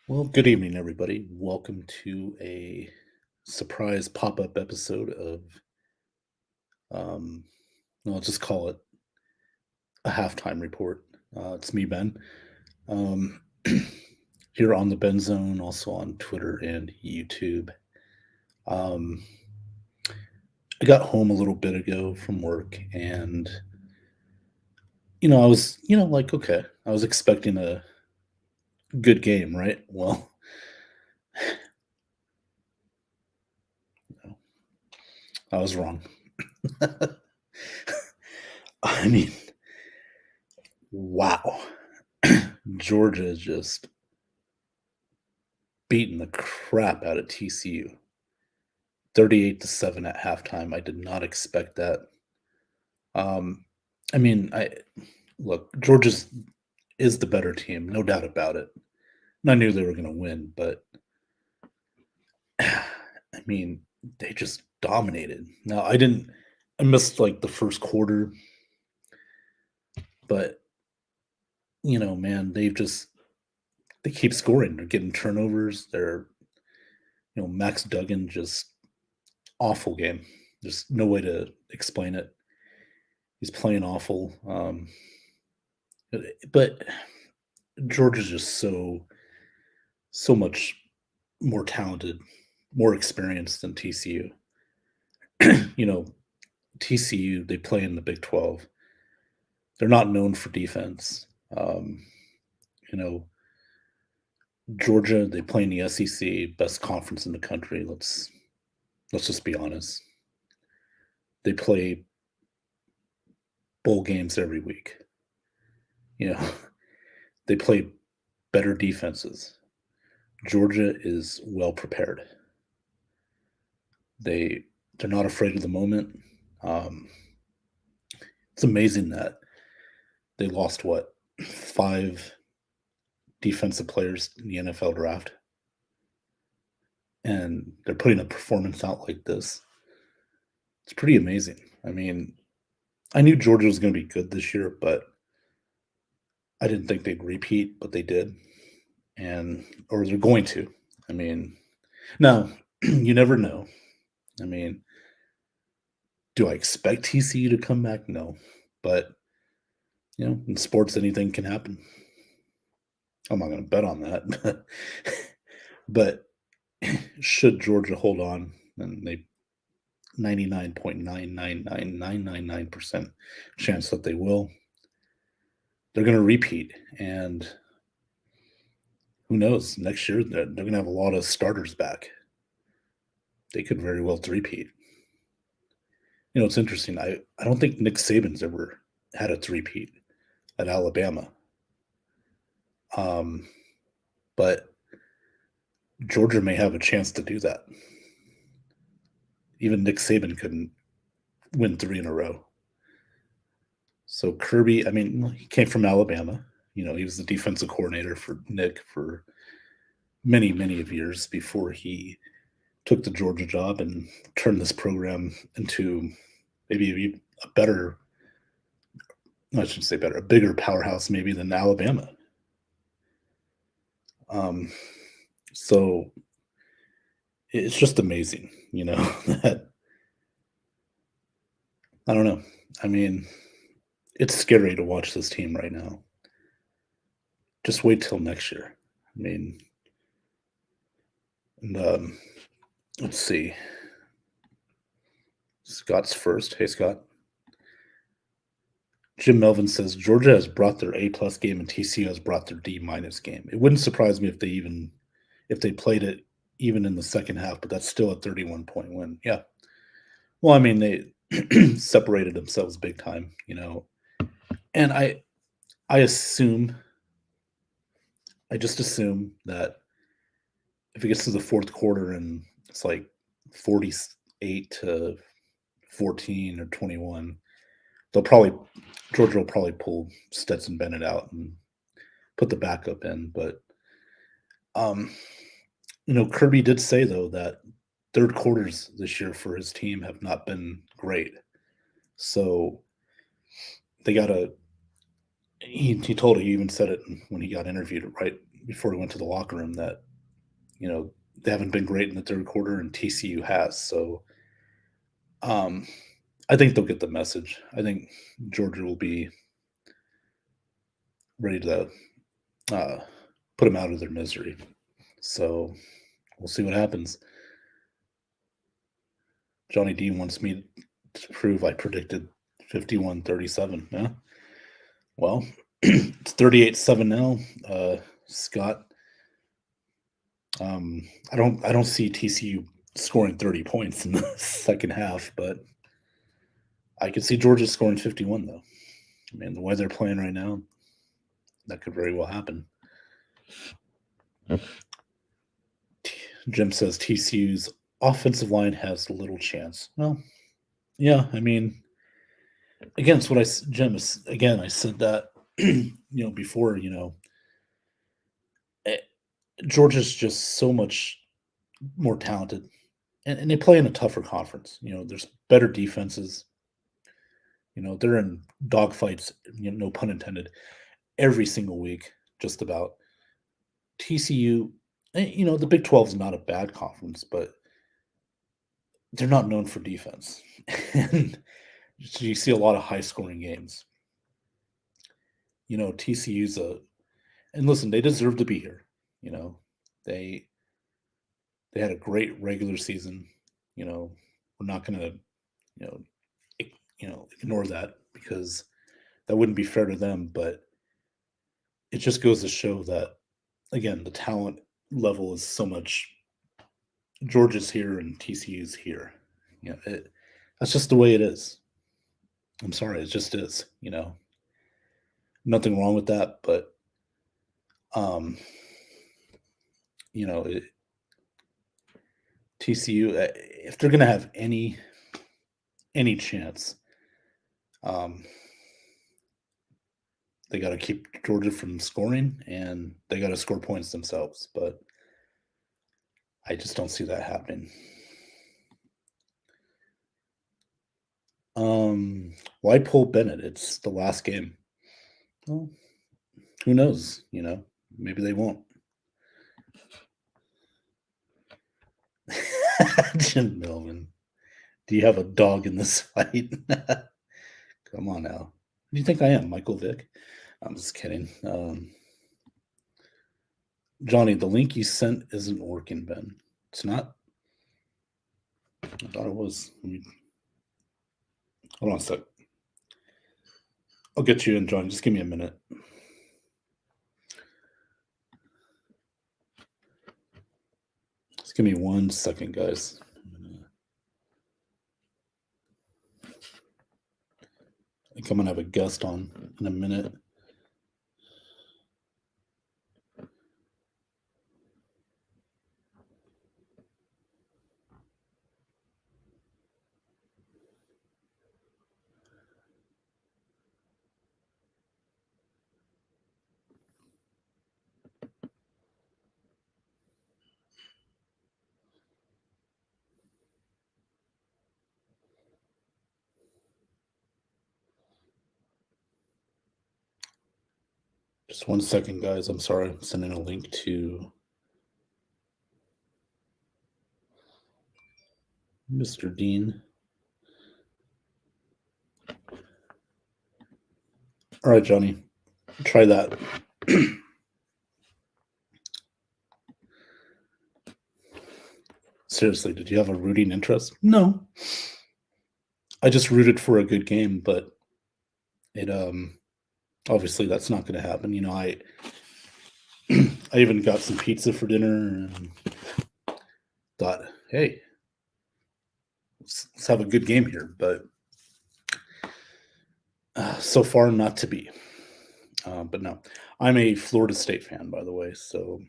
Well, good evening, everybody. Welcome to a surprise pop-up episode of, um, I'll just call it a halftime report. It's me, Ben, um, here on the Ben Zone, also on Twitter and YouTube. Um, I got home a little bit ago from work, and I was, like, okay, I was expecting a good game, right? Well, no, I was wrong. I mean, wow. Georgia is just beating the crap out of TCU. 38-7 at halftime. I did not expect that. Um, I mean, I look, Georgia's is the better team, no doubt about it. And I knew they were going to win, but I mean, they just dominated. Now, I missed like the first quarter, but man, they keep scoring. They're getting turnovers. Max Duggan just awful game. There's no way to explain it. He's playing awful. But Georgia's just so much more talented, more experienced than TCU. you know, TCU, they play in the Big 12. They're not known for defense. Um, you know, Georgia, they play in the SEC, best conference in the country. Let's just be honest. They play bowl games every week. You know, they play better defenses. Georgia is well prepared. They're not afraid of the moment. Um, it's amazing that they lost what 5 defensive players in the NFL draft, and they're putting a performance out like this. It's pretty amazing. I mean, I knew Georgia was going to be good this year, but I didn't think they'd repeat, but they did, and or they're going to. I mean, now you never know. I mean, do I expect TCU to come back? No, but in sports, anything can happen. I'm not going to bet on that, but should Georgia hold on, and they 99.99999% chance that they will, they're going to repeat. And who knows? Next year, they're going to have a lot of starters back. They could very well repeat. It's interesting. I don't think Nick Saban's ever had a three-peat at Alabama. Um, but Georgia may have a chance to do that. Even Nick Saban couldn't win 3 in a row. So Kirby, I mean, he came from Alabama. He was the defensive coordinator for Nick for many, many of years before he took the Georgia job and turned this program into maybe a better, I shouldn't say better, a bigger powerhouse maybe than Alabama. Um, so it's just amazing, that I don't know. I mean, it's scary to watch this team right now. Just wait till next year. I mean, and let's see. Scott's first. Hey, Scott. Jim Melvin says Georgia has brought their A-plus game and TCU has brought their D-minus game. It wouldn't surprise me if they played it even in the second half, but that's still a 31-point win. Yeah. Well, I mean, they separated themselves big time, and I just assume that if it gets to the fourth quarter and it's like 48-14 or 21, they'll probably Georgia will probably pull Stetson Bennett out and put the backup in. But um, Kirby did say though that third quarters this year for his team have not been great. So they gotta he even said it when he got interviewed right before he went to the locker room that they haven't been great in the third quarter, and TCU has. So um, I think they'll get the message. I think Georgia will be ready to uh, put them out of their misery. So we'll see what happens. Johnny D wants me to prove I predicted 51-37. Yeah. Well, it's 38-7 now. Scott, I don't see TCU scoring 30 points in the second half, but I could see Georgia scoring 51 though. I mean, the way they're playing right now, that could very well happen. Jim says TCU's offensive line has little chance. Well, yeah, I mean, against what Jim, again, I said that, before, eh, Georgia's just so much more talented, and they play in a tougher conference. There's better defenses. They're in dogfights, no pun intended, every single week, just about. TCU, the Big 12 is not a bad conference, but they're not known for defense. And so you see a lot of high scoring games. TCU's and listen, they deserve to be here. They they had a great regular season. We're not going to, you know, ignore that because that wouldn't be fair to them. But it just goes to show that, again, the talent level is so much. Georgia's here and TCU's here. That's just the way it is. I'm sorry, it just is. Nothing wrong with that, but you know, it, TCU, if they're going to have any chance, um, they got to keep Georgia from scoring, and they got to score points themselves. But I just don't see that happening. Why pull Bennett? It's the last game. Well, who knows? Maybe they won't. Jim Melvin, do you have a dog in this fight? Come on now. Who do you think I am, Michael Vick? I'm just kidding. Johnny, the link you sent isn't working, Ben. It's not? I thought it was. Hold on a sec. I'll get you in, John. Just give me a minute. Just give me 1 second, guys. I think I'm going to have a guest on in a minute. Just 1 second, guys. I'm sorry. I'm sending a link to Mr. Dean. All right, Johnny. Try that. Seriously, did you have a rooting interest? No. I just rooted for a good game, but it obviously that's not going to happen. I I even got some pizza for dinner and thought, hey, let's have a good game here. But so far, not to be. But no, I'm a Florida State fan, by the way. So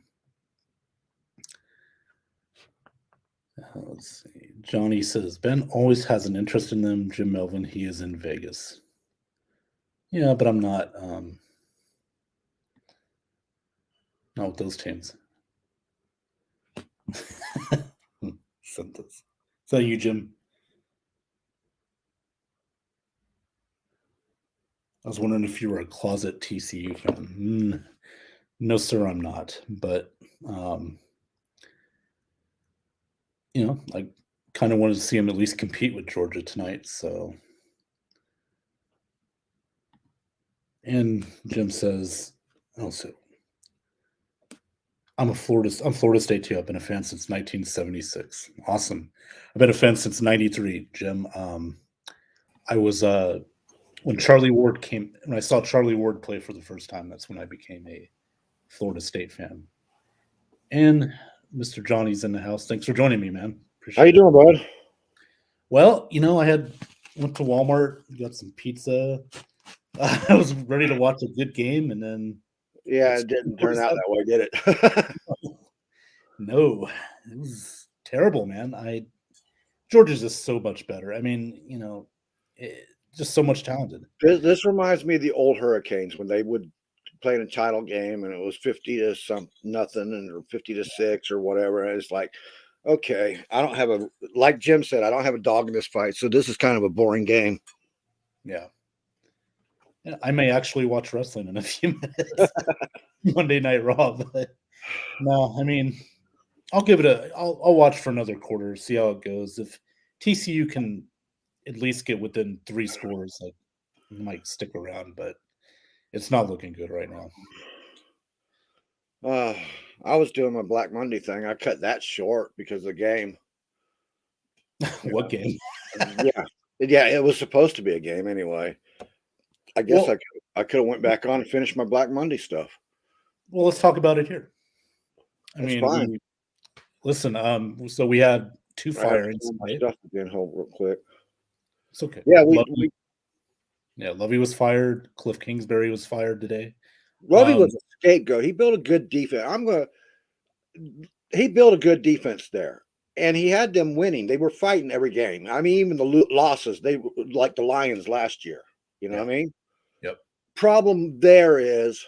let's see. Johnny says Ben always has an interest in them. Jim Melvin, he is in Vegas. Yeah, but I'm not. Not with those teams. Sent this. Is that you, Jim? I was wondering if you were a closet TCU fan. No, sir, I'm not. But um, I kind of wanted to see him at least compete with Georgia tonight. So, and Jim says, "Oh, so I'm Florida State too. I've been a fan since 1976. Awesome. I've been a fan since '93, Jim. I was when I saw Charlie Ward play for the first time. That's when I became a Florida State fan. And Mr. Johnny's in the house. Thanks for joining me, man. How you Appreciate it. doing, bud? Well, I went to Walmart, got some pizza. I was ready to watch a good game, and then Yeah, it's it didn't turn out that way, did it? no, it was terrible, man. Georgia's just so much better. I mean, just so much talented. This reminds me of the old Hurricanes when they would play in a title game and it was 50 to some nothing and or 50 to 6 or whatever. And it's like, okay, I don't have like Jim said, I don't have a dog in this fight, so this is kind of a boring game. Yeah. Yeah, I may actually watch wrestling in a few minutes. Monday Night Raw, but no, I mean, I'll watch for another quarter, see how it goes. If TCU can at least get within 3 scores, I might stick around, but it's not looking good right now. Uh, I was doing my Black Monday thing. I cut that short because of the game. What game? Yeah, yeah, it was supposed to be a game anyway. I guess Well, I could have went back on and finished my Black Monday stuff. let's talk about it here. I That's mean, fine. we listen. So we had 2 I have to firings, pull my right? stuff again. Hold real quick. It's okay. Yeah, Lovey, yeah, Lovey was fired. Cliff Kingsbury was fired today. Lovey was a scapegoat. He built a good defense. He built a good defense there, and he had them winning. They were fighting every game. I mean, even the losses, they like the Lions last year. You know Yeah. what I mean? Yep. Problem there is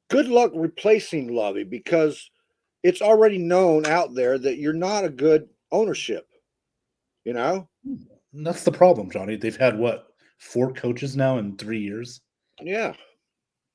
good luck replacing Lovey because it's already known out there that you're not a good ownership. You know? And that's the problem, Johnny. They've had what 4 coaches now in 3 years. Yeah.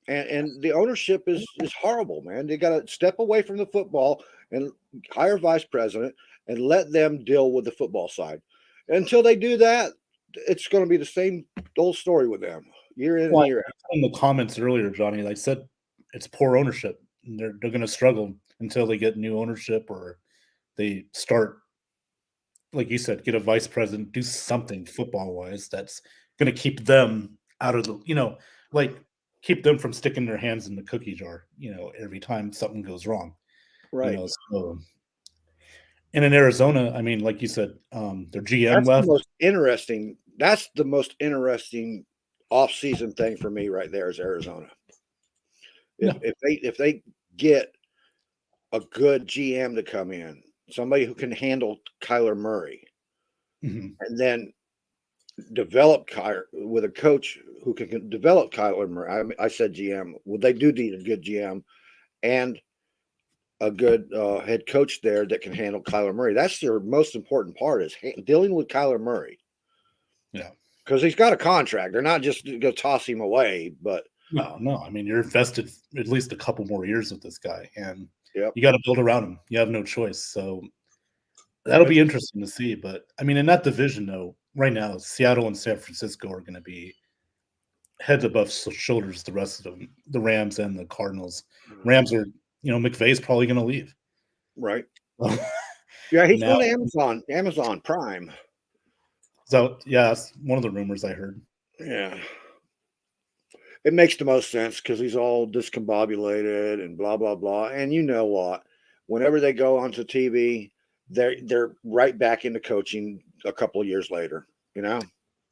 And the ownership is horrible, man. They got to step away from the football and hire a vice president and let them deal with the football side. Until they do that, it's going to be the same old story with them year in and Well, year out. in the comments earlier, Johnny, I said it's poor ownership. And they're going to struggle until they get new ownership or they start, like you said, get a vice president, do something football wise that's going to keep them out of like keep them from sticking their hands in the cookie jar, every time something goes wrong, Right. So, and in Arizona, I mean, like you said, their GM That's the left. most interesting. That's the most interesting off-season thing for me right there is Arizona. Yeah. If they get a good GM to come in, somebody who can handle Kyler Murray, Mhm. and then develop Kyler with a coach who can develop Kyler Murray. I said GM. Well, they do need a good GM and a good head coach there that can handle Kyler Murray. That's your most important part is dealing with Kyler Murray. Yeah. Because he's got a contract. They're not just going to toss him away, but No. I mean, you're invested at least a couple more years with this guy, and yep. you got to build around him. You have no choice. So that'll Right. be interesting to see. But I mean, in that division, though, right now, Seattle and San Francisco are going to be heads above shoulders. The rest of them, the Rams and the Cardinals. Rams are, McVay's probably going to leave. Right. Yeah, he's Now, going to Amazon Prime. so yeah, that's one of the rumors I heard. Yeah. It makes the most sense because he's all discombobulated and blah blah blah. And you know what? Whenever they go onto TV, they're right back into coaching a couple of years later. You know,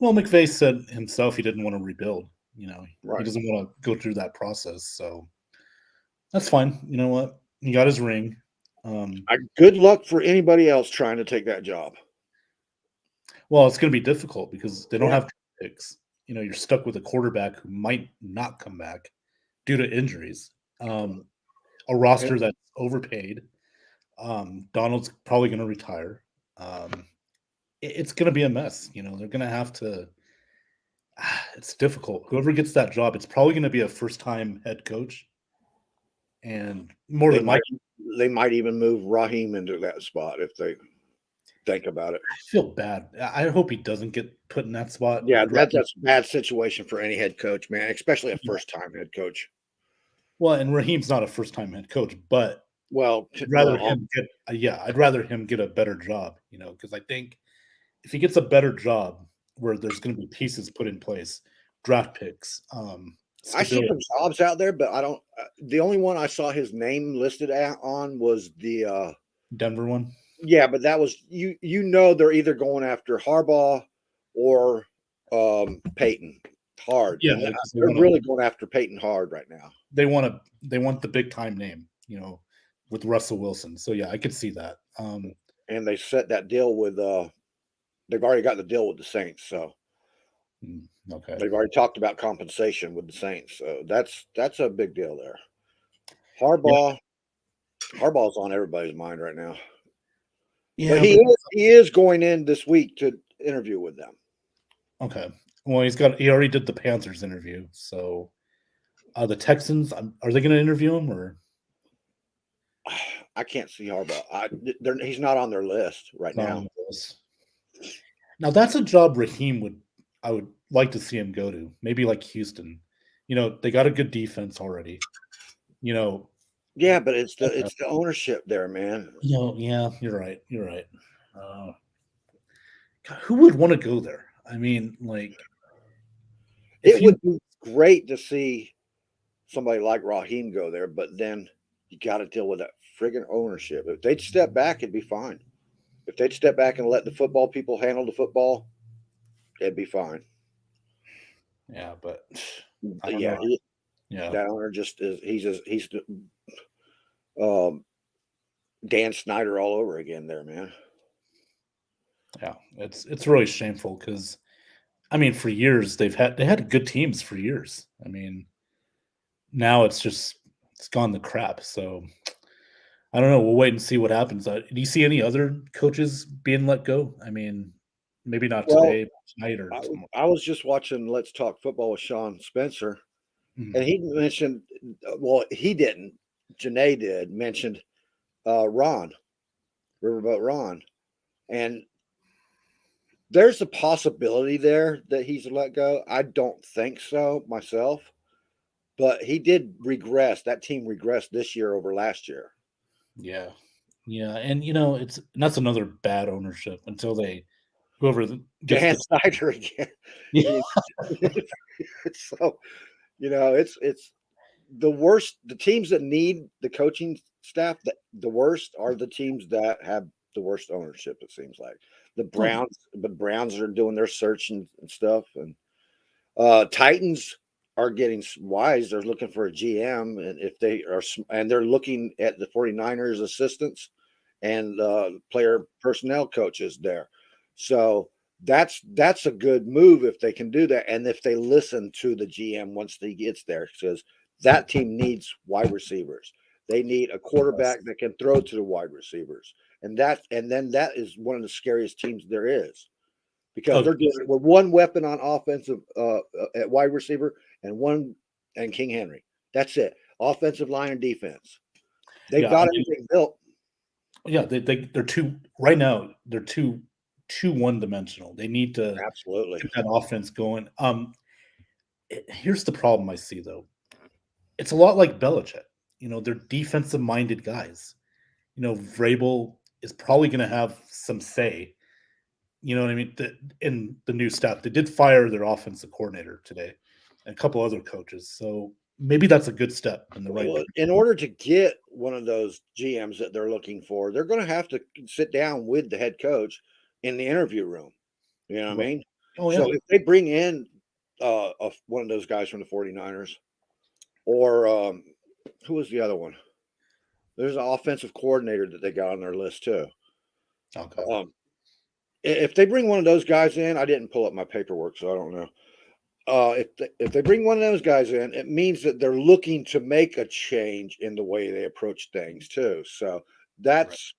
Well, McVay said himself he didn't want to rebuild. He right? doesn't want to go through that process. So that's fine. You know what? He got his ring. Good luck for anybody else trying to take that job. Well, it's going to be difficult because they don't Yeah, have picks. You're stuck with a quarterback who might not come back due to injuries. A yeah. roster that's overpaid. Donald's probably going to retire. It's going to be a mess. They're going to have to. It's difficult. Whoever gets that job, it's probably going to be a first-time head coach, and more They than might likely, they might even move Raheem into that spot if they think about it. I feel bad. I hope he doesn't get put in that spot. Yeah, I'd rather, that's a bad situation for any head coach, man, especially a yeah. first time head coach. Well, and Raheem's not a first-time head coach, but Well, I'd rather well, him get, yeah, I'd rather him get a better job, because I think if he gets a better job where there's going to be pieces put in place, draft picks, I see some stability. jobs out there, but I don't. The only one I saw his name listed on was the. Denver one. Yeah, but that was you. You know, they're either going after Harbaugh or Peyton hard, Yeah, and because they're really going after Peyton hard right now. they want the big time name, with Russell Wilson. So yeah, I could see that. And they set that deal with. They've already got the deal with the Saints, so Okay. they've already talked about compensation with the Saints. So that's a big deal there. Harbaugh, Harbaugh's on everybody's mind right now. But Yeah, but he is going in this week to interview with them. okay. Well, he already did the Panthers interview. So the Texans, are they going to interview him or I can't see Harbaugh. He's not on their list right not now. on the list? Now that's a job I would like to see him go to. Maybe like Houston. They got a good defense already. You know, Yeah, but it's the okay. ownership there, man. Yeah, you're right. You're right. Uh, God, who would want to go there? I mean, like, if It you, would be great to see somebody like Raheem go there, but then you got to deal with that friggin' ownership. If they'd step back, it'd be fine. If they'd step back and let the football people handle the football, it'd be fine. yeah, but I don't Yeah, know. Yeah, that owner just is. He's um, Dan Snyder all over again, there, man. yeah, it's really shameful because I mean, for years they had good teams for years. I mean, now it's gone to crap. So I don't know. We'll wait and see what happens. Do you see any other coaches being let go? I mean, maybe not Well, today, but tonight or tomorrow. I was just watching Let's Talk Football with Sean Spencer, and Mhm. he mentioned, well, he didn't. Janae did mentioned Ron Riverboat Ron, and there's a possibility there that he's let go. I don't think so myself, but he did regress. That team regressed this year over last year. Yeah, yeah, and that's another bad ownership until gets Dan the Snyder again. yeah. You so it's the worst. The teams that need the coaching staff that the worst are the teams that have the worst ownership. It seems like Oh, yeah. The Browns are doing their search and stuff, and Titans are getting wise. They're looking for a GM, and if they are, and they're looking at the 49ers assistants and player personnel coaches there. So that's a good move if they can do that, and if they listen to the GM once he gets there, because that team needs wide receivers. They need a quarterback that can throw to the wide receivers, and then that is one of the scariest teams there is because Oh, they're dealing with one weapon on offensive at wide receiver and King Henry. That's it. Offensive line and defense. They've yeah. I got mean, everything built. yeah. They're too right now. They're too one dimensional. They need to Absolutely. get that offense going. Here's the problem I see though. It's a lot like Belichick. They're defensive minded guys. Vrabel is probably going to have some say. You know what I mean? In the new staff, they did fire their offensive coordinator today, and a couple other coaches. So maybe that's a good step in the right Well, direction. in order to get one of those GMs that they're looking for, they're going to have to sit down with the head coach in the interview room. You know what I Right. mean? Oh yeah. So if they bring in one of those guys from the 49ers or who was the other one? There's an offensive coordinator that they got on their list too. Okay. Um, if they bring one of those guys in, I didn't pull up my paperwork, so I don't know. If they bring one of those guys in, it means that they're looking to make a change in the way they approach things too. So Right. that's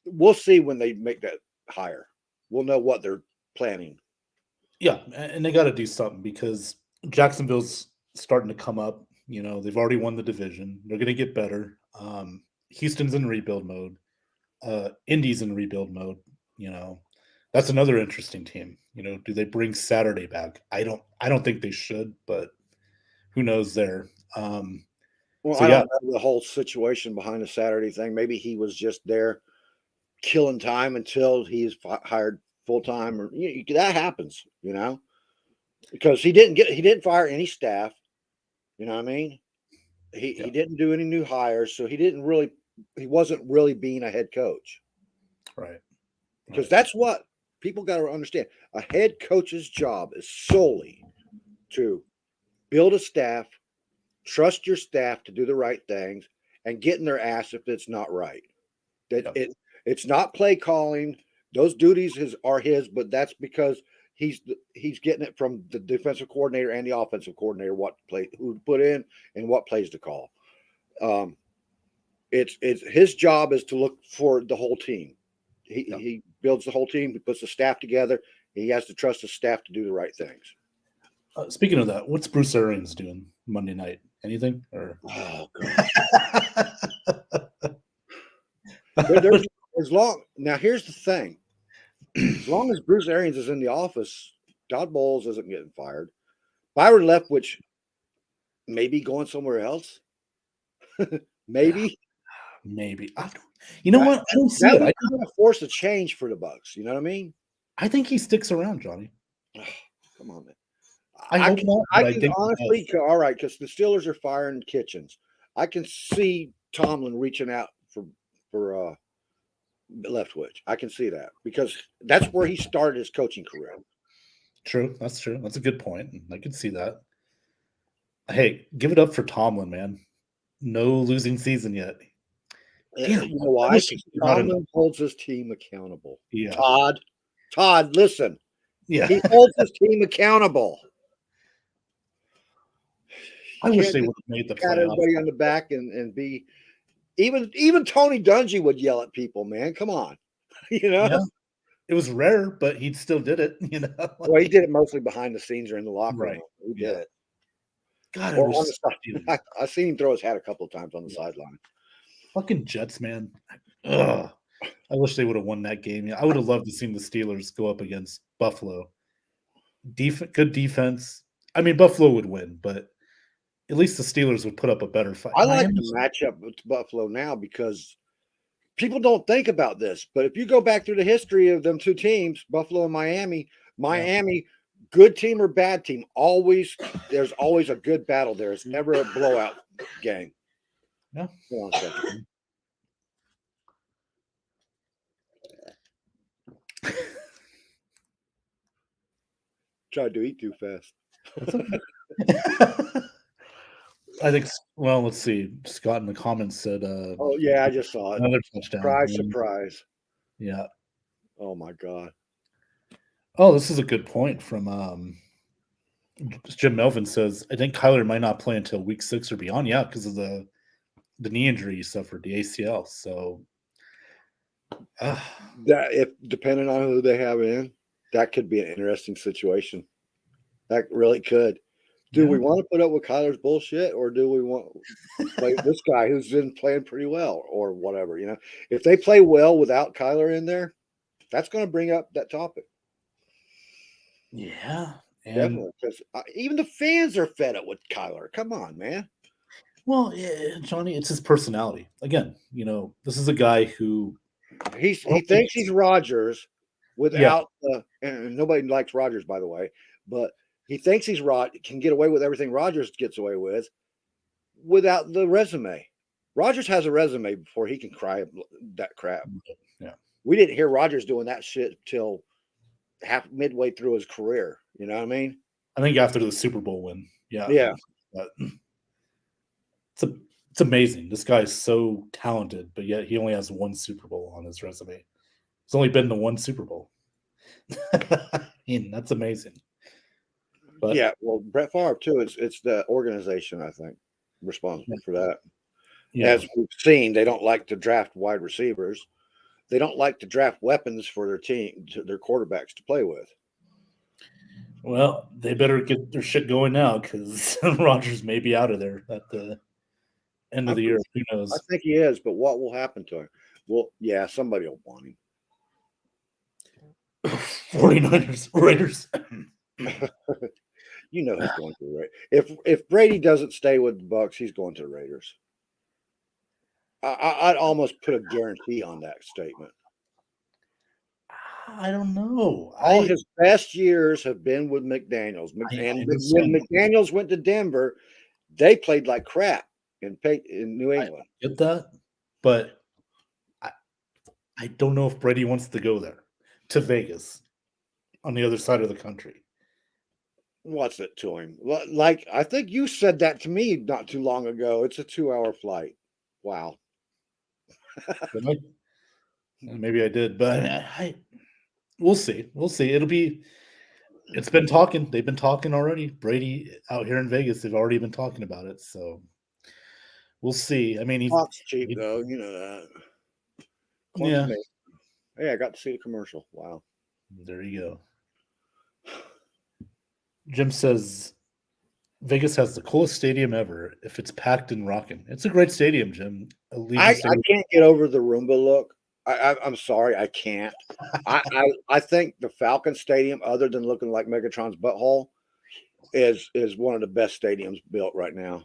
we'll see when they make that hire. We'll know what they're planning. Yeah, and they got to do something because Jacksonville's starting to come up. They've already won the division. They're going to get better. Houston's in rebuild mode. Indy's in rebuild mode. You know, that's another interesting team. Do they bring Saturday back? I don't think they should, but who knows there. Well, So I yeah, don't know the whole situation behind the Saturday thing. Maybe he was just there killing time until he's hired full time, or that happens, because he didn't fire any staff. You know what I mean? He yeah, didn't do any new hires, so he wasn't really being a head coach, right, because right. that's what people got to understand. A head coach's job is solely to build a staff, trust your staff to do the right things, and get in their ass if it's not right. That Yep, it's not play calling. Those duties are his, but that's because he's getting it from the defensive coordinator and the offensive coordinator who to put in and what plays to call. Um, it's his job is to look for the whole team. He yep. he builds the whole team. He puts the staff together. He has to trust the staff to do the right things. Speaking of that, what's Bruce Arians doing Monday night? Anything or? Oh God. There's as long now. Here's the thing: as long as Bruce Arians is in the office, Todd Bowles isn't getting fired. Byron Leftwich may be going somewhere else. Yeah, Maybe maybe. You know that what? I don't see that it. would kind of force a change for the Bucks. You know what I mean? I think he sticks around, Johnny. Oh, come on, man. I I hope can not, I but I can think he honestly, does. all right, because the Steelers are firing Kitchens. I can see Tomlin reaching out for Leftwich. I can see that because that's where he started his coaching career. True, that's true. That's a good point. I can see that. Hey, give it up for Tomlin, man. No losing season yet. Damn, You know I why? wish he Because got an Tomlin holds his team accountable. yeah, Todd, listen. yeah. He holds his team accountable. I You wish can't they just would have made the pat playoffs. everybody on the back and be even Tony Dungy would yell at people, man. Come on. you know? Yeah, it was rare, but he still did it. Well, he did it mostly behind the scenes or in the locker Right. room. He did Yeah. it. God, I Or wish on the Steelers. side. I seen him throw his hat a couple of times on the Yeah. sideline. Fucking Jets, man. Ugh. I wish they would have won that game. Yeah, I would have loved to see the Steelers go up against Buffalo. Good defense. I mean, Buffalo would win, but at least the Steelers would put up a better fight. I like the Miami, matchup with Buffalo now because people don't think about this, but if you go back through the history of them two teams, Buffalo and yeah, Miami, good team or bad team, there's always a good battle there. It's never a blowout game. yeah. Hold on a second. Tried to eat too fast. That's okay. I think. Well, let's see. Scott in the comments said Oh yeah, I just saw it. another touchdown. Surprise, surprise. Yeah. Oh my god. Oh, this is a good point from Jim Melvin says, I think Kyler might not play until week 6 or beyond. Yeah, because of the knee injury he suffered, the ACL. So, uh, That if depending on who they have in, that could be an interesting situation. That really could. Do yeah, we want to put up with Kyler's bullshit, or do we want to play this guy who's been playing pretty well, or whatever? If they play well without Kyler in there, that's going to bring up that topic yeah, and definitely. Because even the fans are fed up with Kyler. Come on, man. well, yeah, Johnny, it's his personality. Again, this is a guy who, He thinks he's Rodgers yeah, without and nobody likes Rodgers, by the way, but he thinks he's can get away with everything Rodgers gets away with without the resume. Rodgers has a resume before he can cry that crap. yeah. We didn't hear Rodgers doing that shit till midway through his career. You know what I mean? I think after the Super Bowl win, yeah, Yeah. but it's amazing. This guy is so talented, but yet he only has one Super Bowl on his resume. It's only been the one Super Bowl. I mean, that's amazing. But Yeah. Well, Brett Favre too. It's the organization, I think, responsible for that. yeah, As we've seen, they don't like to draft wide receivers. They don't like to draft weapons for their team, to their quarterbacks to play with. Well, they better get their shit going now because Rogers may be out of there at the end of I'm the year. pretty Who I knows? think he is, but what will happen to him? Well, yeah, somebody will want him. 49ers, Raiders. You know he's going to the Raiders. If Brady doesn't stay with the Bucks, he's going to the Raiders. I'd almost put a guarantee on that statement. I don't know. All his best years have been with McDaniels. I And when understand. McDaniels went to Denver, they played like crap in New I England. get that, but I don't know if Brady wants to go there to Vegas on the other side of the country. What's it to him? Like, I think you said that to me not too long ago. It's a 2-hour flight. Wow. Did I? Maybe I did, but we'll see. We'll see. It's been talking. They've been talking already. Brady out here in Vegas, they've already been talking about it. So we'll see. I mean, Talk's cheap, though. You know that. yeah. Hey, I got to see the commercial. Wow. There you go. Jim says Vegas has the coolest stadium ever if it's packed and rocking. It's a great stadium, Jim. I can't get over the Roomba look. I'm sorry, I can't. I think the Falcon Stadium, other than looking like Megatron's butthole, is one of the best stadiums built right now.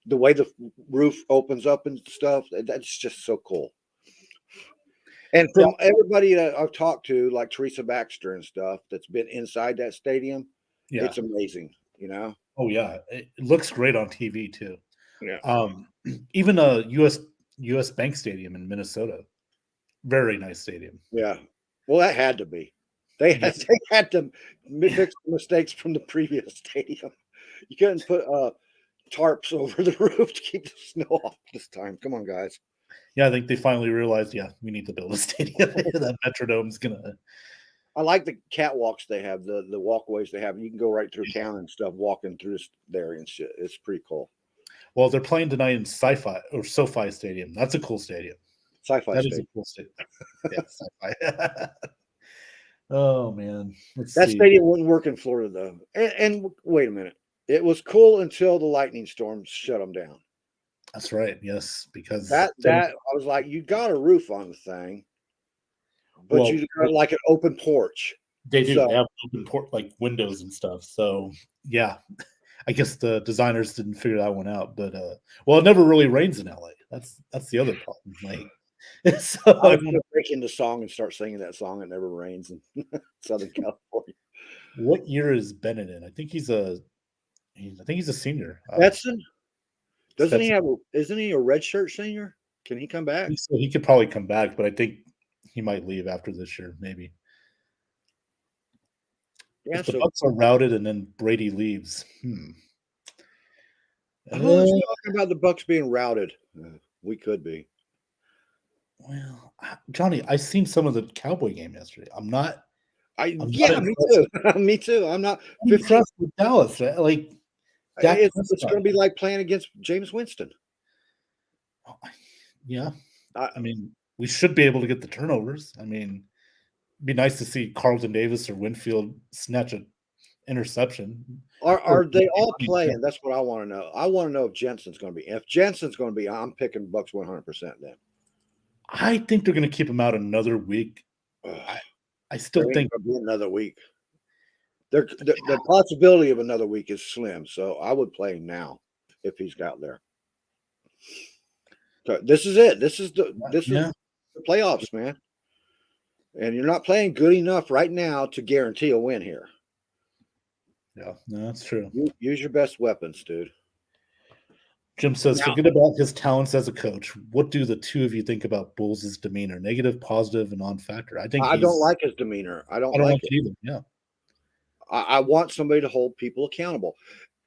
The way the roof opens up and stuff, that's just so cool. And from everybody that I've talked to, like Teresa Baxter and stuff, that's been inside that stadium, it's amazing, you know? Oh, yeah. It looks great on TV, too. Yeah. Even a US Bank Stadium in Minnesota. Very nice stadium. Yeah. Well, that had to be. They had to fix the mistakes from the previous stadium. You couldn't put tarps over the roof to keep the snow off this time. Come on, guys. Yeah, I think they finally realized, we need to build a stadium. That Metrodome's gonna. I like the catwalks they have, the walkways they have. You can go right through town and stuff, walking through there and shit. It's pretty cool. Well, they're playing tonight in SoFi Stadium. That's a cool stadium. Sci-fi That stadium. is a cool stadium. Yeah, Sci-Fi. Oh man, that stadium wouldn't work in Florida though. And wait a minute, it was cool until the lightning storm shut them down. That's right. Yes, because that I was like, you got a roof on the thing, but you got like an open porch. They do. They have open port like windows and stuff. So yeah, I guess the designers didn't figure that one out. But well, it never really rains in LA. That's the other problem. Like, so I'm gonna break into song and start singing that song. It never rains in Southern California. What year is Bennett in? I think he's a senior. Stetson? Doesn't he have? Isn't he a redshirt senior? Can he come back? So he could probably come back, but I think he might leave after this year, maybe. Yeah, if the Bucks are routed and then Brady leaves. Who's talking about the Bucks being routed? We could be. Well, Johnny, I seen some of the Cowboy game yesterday. Me too. Me too. I'm not impressed with Dallas. Like, it's going to be like playing against James Winston. Yeah, I mean, we should be able to get the turnovers. I mean, it'd be nice to see Carlton Davis or Winfield snatch an interception. Are they all playing? That's what I want to know. I want to know if Jensen's going to be. If Jensen's going to be, I'm picking Bucks 100% then. I think they're going to keep him out another week. I still think another week. The possibility of another week is slim, so I would play him now if he's out there. So this is it. This is the playoffs, man. And you're not playing good enough right now to guarantee a win here. Yeah, no, that's true. Use your best weapons, dude. Jim says, forget about his talents as a coach. What do the two of you think about Bowles' demeanor? Negative, positive, and non-factor? I don't like his demeanor. I don't like it either. Yeah. I want somebody to hold people accountable.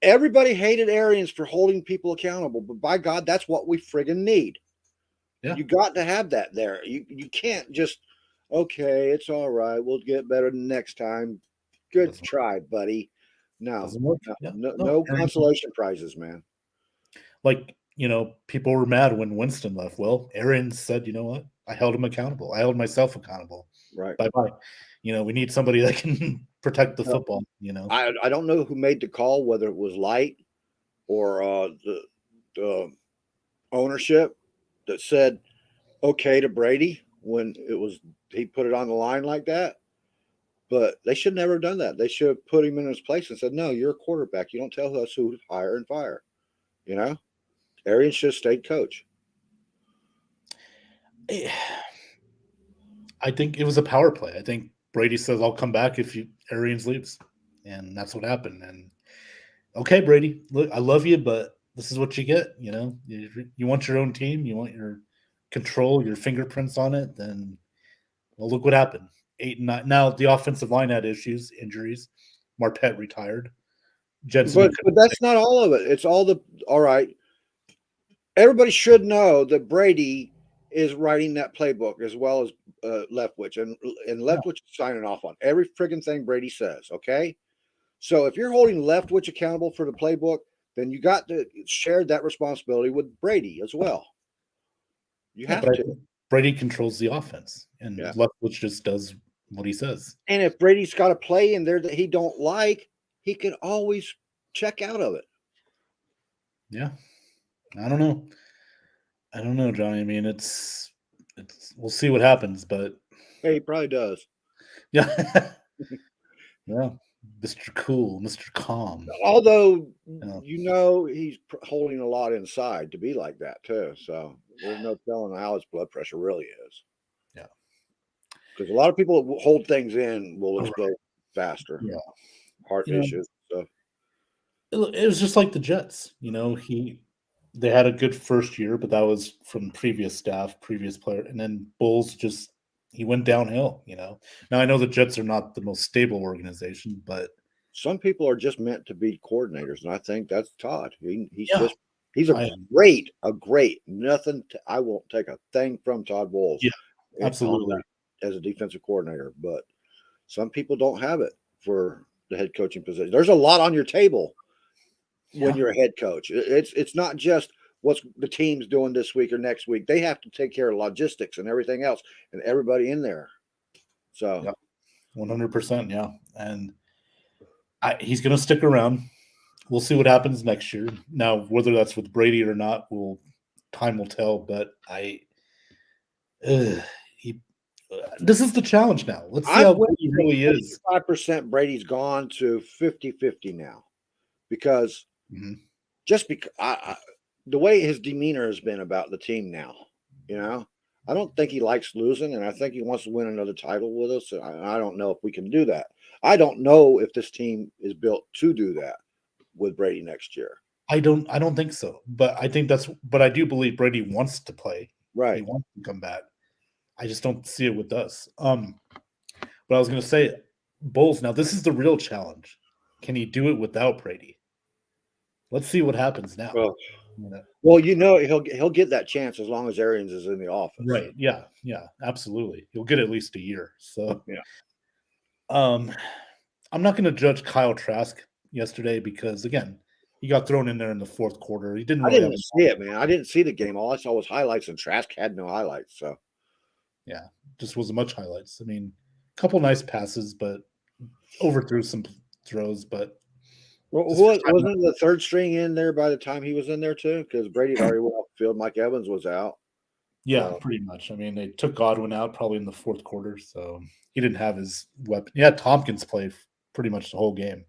Everybody hated Arians for holding people accountable, but by God, that's what we friggin' need. Yeah. You got to have that there. You can't just, okay, it's all right. We'll get better next time. Good try, buddy. No consolation prizes, man. Like, people were mad when Winston left. Well, Arians said, you know what? I held him accountable. I held myself accountable. Right. Bye-bye. We need somebody that can protect the No, football. I don't know who made the call, whether it was Light or the ownership that said okay to Brady when he put it on the line like that. But they should never have done that. They should have put him in his place and said, "No, you're a quarterback. You don't tell us who to hire and fire." Arians should have stayed coach. I think it was a power play. I think Brady says, "I'll come back if Arians leaves," and that's what happened. And okay, Brady, look, I love you, but this is what you get. You want your own team, you want your control, your fingerprints on it. Then, well, look what happened. 8-9. Now the offensive line had issues, injuries. Marpet retired. Jensen, But that's not all of it. It's all right. Everybody should know that Brady is writing that playbook as well as Leftwich, and Leftwich is signing off on every friggin' thing Brady says. Okay, so if you're holding Leftwich accountable for the playbook, then you got to share that responsibility with Brady as well. You have to. Brady controls the offense, and Leftwich just does what he says. And if Brady's got a play in there that he don't like, he can always check out of it. Yeah. I don't know, Johnny. I mean, it's we'll see what happens, but hey, he probably does. Yeah. Yeah. Mr. Cool, Mr. Calm. Although he's holding a lot inside to be like that too. So there's no telling how his blood pressure really is. Yeah. Because a lot of people that hold things in will explode faster. Yeah. Heart issues. So it was just like the Jets. They had a good first year, but that was from previous staff, previous player, and then Bulls he went downhill. Now I know the Jets are not the most stable organization, but some people are just meant to be coordinators, and I think that's Todd. He's a great nothing. I won't take a thing from Todd Bowles. Yeah, absolutely. As a defensive coordinator, but some people don't have it for the head coaching position. There's a lot on your table when you're a head coach. It's not just what's the team's doing this week or next week. They have to take care of logistics and everything else and everybody in there. So 100%. Yeah. And he's going to stick around. We'll see what happens next year. Now, whether that's with Brady or not, time will tell. But this is the challenge now. Let's see how good he really is. 5% Brady's gone to 50-50 now because just because the way his demeanor has been about the team now, I don't think he likes losing, and I think he wants to win another title with us. I don't know if we can do that. I don't know if this team is built to do that with Brady next year. I don't think so. But I do believe Brady wants to play. Right. He wants to come back. I just don't see it with us. But I was going to say, Bulls. Now this is the real challenge. Can he do it without Brady? Let's see what happens now. Well, he'll get that chance as long as Arians is in the office. Right. Yeah. Yeah. Absolutely. He'll get at least a year. So yeah. I'm not going to judge Kyle Trask yesterday because again, he got thrown in there in the fourth quarter. He didn't. I didn't see it, man. I didn't see the game. All I saw was highlights, and Trask had no highlights. So yeah, just wasn't much highlights. I mean, a couple nice passes, but overthrew some throws. But wasn't the third string in there by the time he was in there too? Because Brady had already went off the field. Mike Evans was out. Yeah, pretty much. I mean, they took Godwin out probably in the fourth quarter, so he didn't have his weapon. He had Tompkins play pretty much the whole game.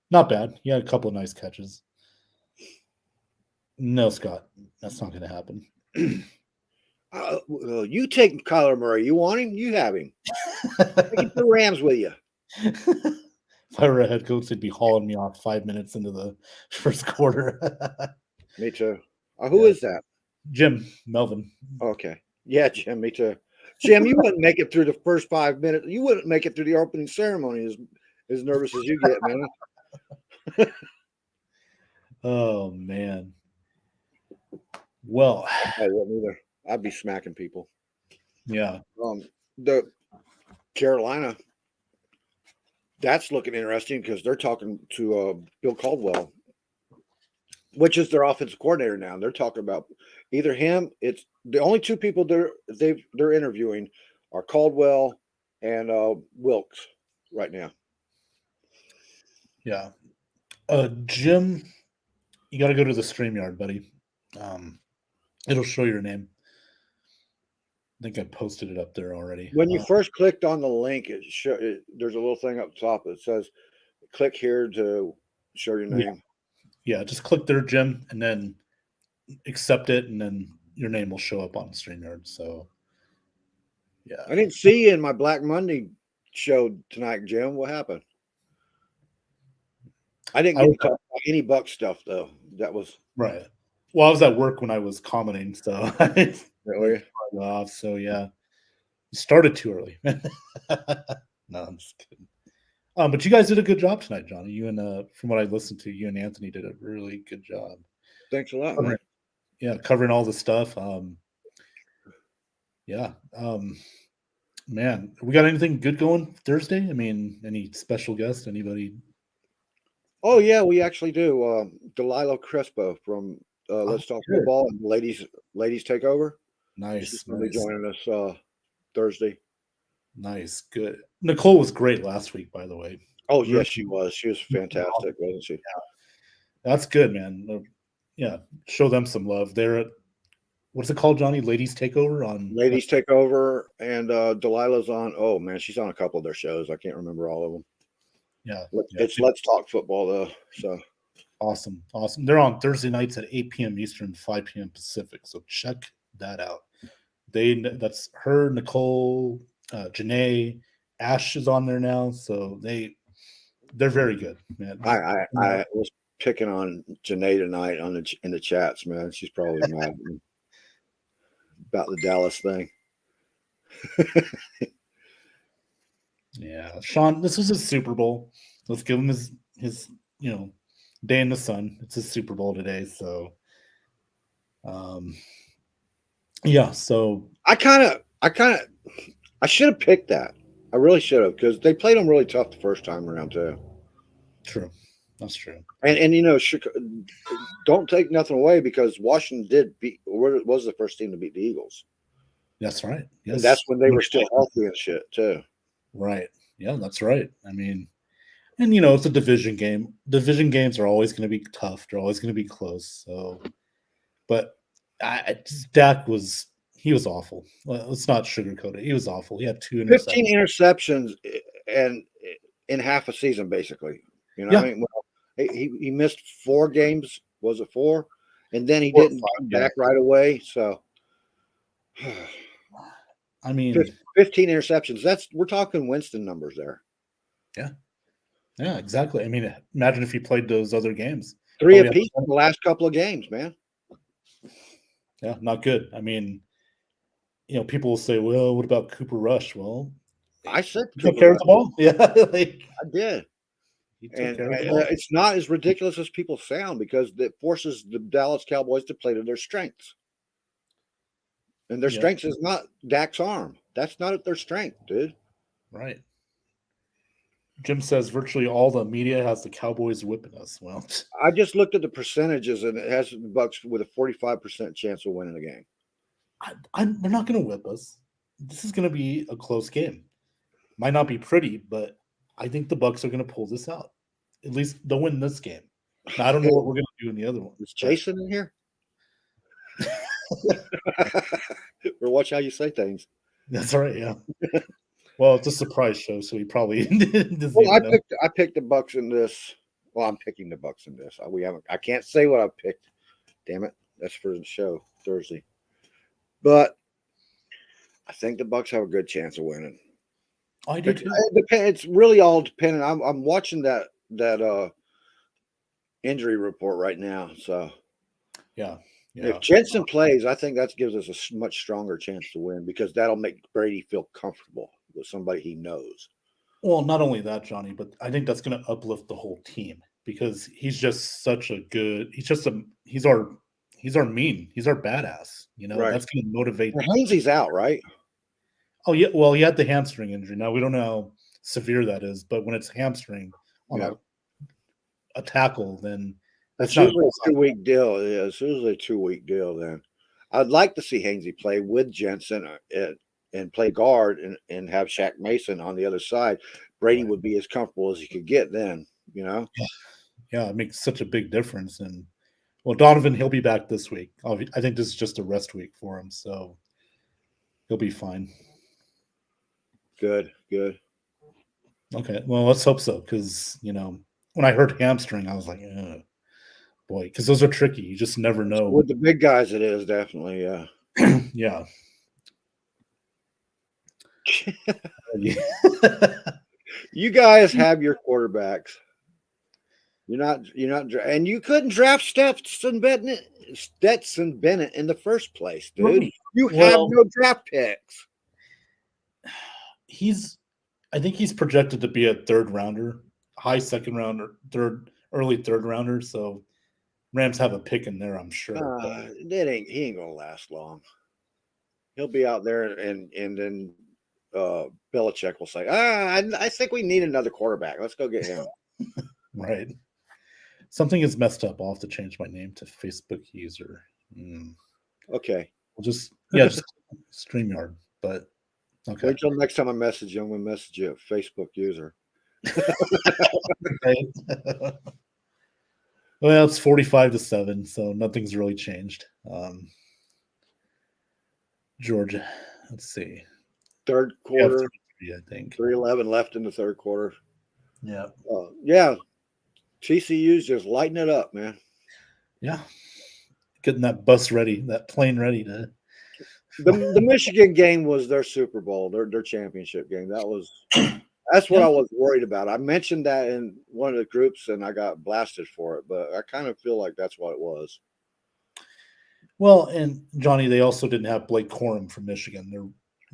Not bad. He had a couple of nice catches. No, Scott, that's not going to happen. You take Kyler Murray. You want him? You have him. Take the Rams with you. If I were a head coach, they'd be hauling me off 5 minutes into the first quarter. Me too. Who is that? Jim Melvin. Okay. Yeah, Jim, me too. Jim, you wouldn't make it through the first 5 minutes. You wouldn't make it through the opening ceremony as nervous as you get, man. Oh, man. Well, I wouldn't either. I'd be smacking people. Yeah. The Carolina, that's looking interesting because they're talking to Bill Caldwell, which is their offensive coordinator now. They're talking about either him. It's the only two people they're interviewing are Caldwell and Wilkes right now. Yeah. Jim, you got to go to the StreamYard, buddy. It'll show your name. I think I posted it up there already. When you first clicked on the link, there's a little thing up top that says, "Click here to show your name." Yeah, just click there, Jim, and then accept it, and then your name will show up on StreamYard. So, yeah. I didn't see you in my Black Monday show tonight, Jim. What happened? I didn't get to talk about any Buck stuff though. That was right. Well, I was at work when I was commenting, so I really off. So yeah, you started too early. No, I'm just kidding. But you guys did a good job tonight, Johnny. You and from what I listened to, you and Anthony did a really good job. Thanks a lot, man. Yeah, covering all the stuff. Man, we got anything good going Thursday? I mean, any special guest? Anybody? Oh yeah, we actually do. Delilah Crespo from Let's Talk good. Football and Ladies Takeover. Nice. She's going to be joining us Thursday. Nice, good. Nicole was great last week, by the way. Oh yes, she was. She was fantastic, wasn't she? Yeah. That's good, man. Yeah, show them some love. They're at, what's it called, Johnny? Ladies Takeover on Ladies Takeover, and Delilah's on. Oh man, she's on a couple of their shows. I can't remember all of them. Yeah, it's Let's Talk Football though. So awesome. They're on Thursday nights at 8 p.m. Eastern, 5 p.m. Pacific. So check that out. That's her, Nicole, Janae, Ash is on there now. So they're very good, man. I was picking on Janae tonight in the chats, man. She's probably mad at me about the Dallas thing. Yeah, Sean, this was his Super Bowl. Let's give him his day in the sun. It's his Super Bowl today, so yeah. So I should have picked that. I really should have, because they played them really tough the first time around too. True, that's true. And don't take nothing away, because Washington was the first team to beat the Eagles. That's right. Yes, and that's when they were still healthy and shit too. Right. Yeah, that's right. I mean, and it's a division game. Division games are always going to be tough. They're always going to be close. So, but Dak was awful. Let's not sugarcoat it. He was awful. He had 15 interceptions and in half a season, basically. I mean, he missed 4 games. Was it 4? And then he didn't come back right away. So, I mean, 15 interceptions. We're talking Winston numbers there. Yeah, exactly. I mean, imagine if he played those other games. 3 apiece in the last couple of games, man. Yeah, not good. I mean, people will say, "Well, what about Cooper Rush?" Well, I said he took care of the ball. Yeah, I did. And it's not as ridiculous as people sound, because it forces the Dallas Cowboys to play to their strengths. And their strength is not Dak's arm. That's not their strength, dude. Right. Jim says virtually all the media has the Cowboys whipping us. Well, I just looked at the percentages, and it has the Bucks with a 45% chance of winning the game. They're not going to whip us. This is going to be a close game. Might not be pretty, but I think the Bucks are going to pull this out. At least they'll win this game. Now, I don't know what we're going to do in the other one. Is Jason in here? Or watch how you say things. That's right. Yeah. Well, it's a surprise show, so he probably doesn't. Well, I picked the Bucks in this. Well, I'm picking the Bucks in this. I can't say what I picked. Damn it. That's for the show Thursday. But I think the Bucks have a good chance of winning. I do too. It's really all dependent. I'm watching that injury report right now. So yeah. If Jensen plays, I think that gives us a much stronger chance to win, because that'll make Brady feel comfortable with somebody he knows. Well, not only that, Johnny, but I think that's going to uplift the whole team, because he's just such a good. He's our badass. Right. That's going to motivate. Hainsey's out, right? Oh yeah. Well, he had the hamstring injury. Now we don't know how severe that is, but when it's hamstring on a tackle, then that's usually a 2-week deal. Yeah, it's usually a 2-week deal. Then I'd like to see Hainsey play with Jensen and play guard and have Shaq Mason on the other side, Brady Right. would be as comfortable as he could get then, you know? Yeah, it makes such a big difference. And well, Donovan, he'll be back this week. I think this is just a rest week for him, so he'll be fine. Good, good. Okay, well, let's hope so, because when I heard hamstring, I was like, "Ugh, boy," because those are tricky. You just never know. With the big guys, it is definitely, yeah. Yeah. You guys have your quarterbacks. You're not, and you couldn't draft Stetson Bennett in the first place, dude. Right. You have Well, no draft picks. I think he's projected to be a third rounder, high second rounder, early third rounder. So Rams have a pick in there, I'm sure. He ain't gonna last long. He'll be out there, and then Belichick will say, I think we need another quarterback. Let's go get him. Right. Something is messed up. I'll have to change my name to Facebook user. Okay. We'll just StreamYard. But okay. Wait till next time I message you. I'm gonna message you a Facebook user. Well, it's 45-7, so nothing's really changed. Georgia, let's see. Third quarter, I think 3:11 left in the third quarter. Yeah. Yeah. TCU's just lighting it up, man. Yeah. Getting that bus ready, that plane ready to. The Michigan game was their Super Bowl, their championship game. That's what I was worried about. I mentioned that in one of the groups and I got blasted for it, but I kind of feel like that's what it was. Well, and Johnny, they also didn't have Blake Corum from Michigan, their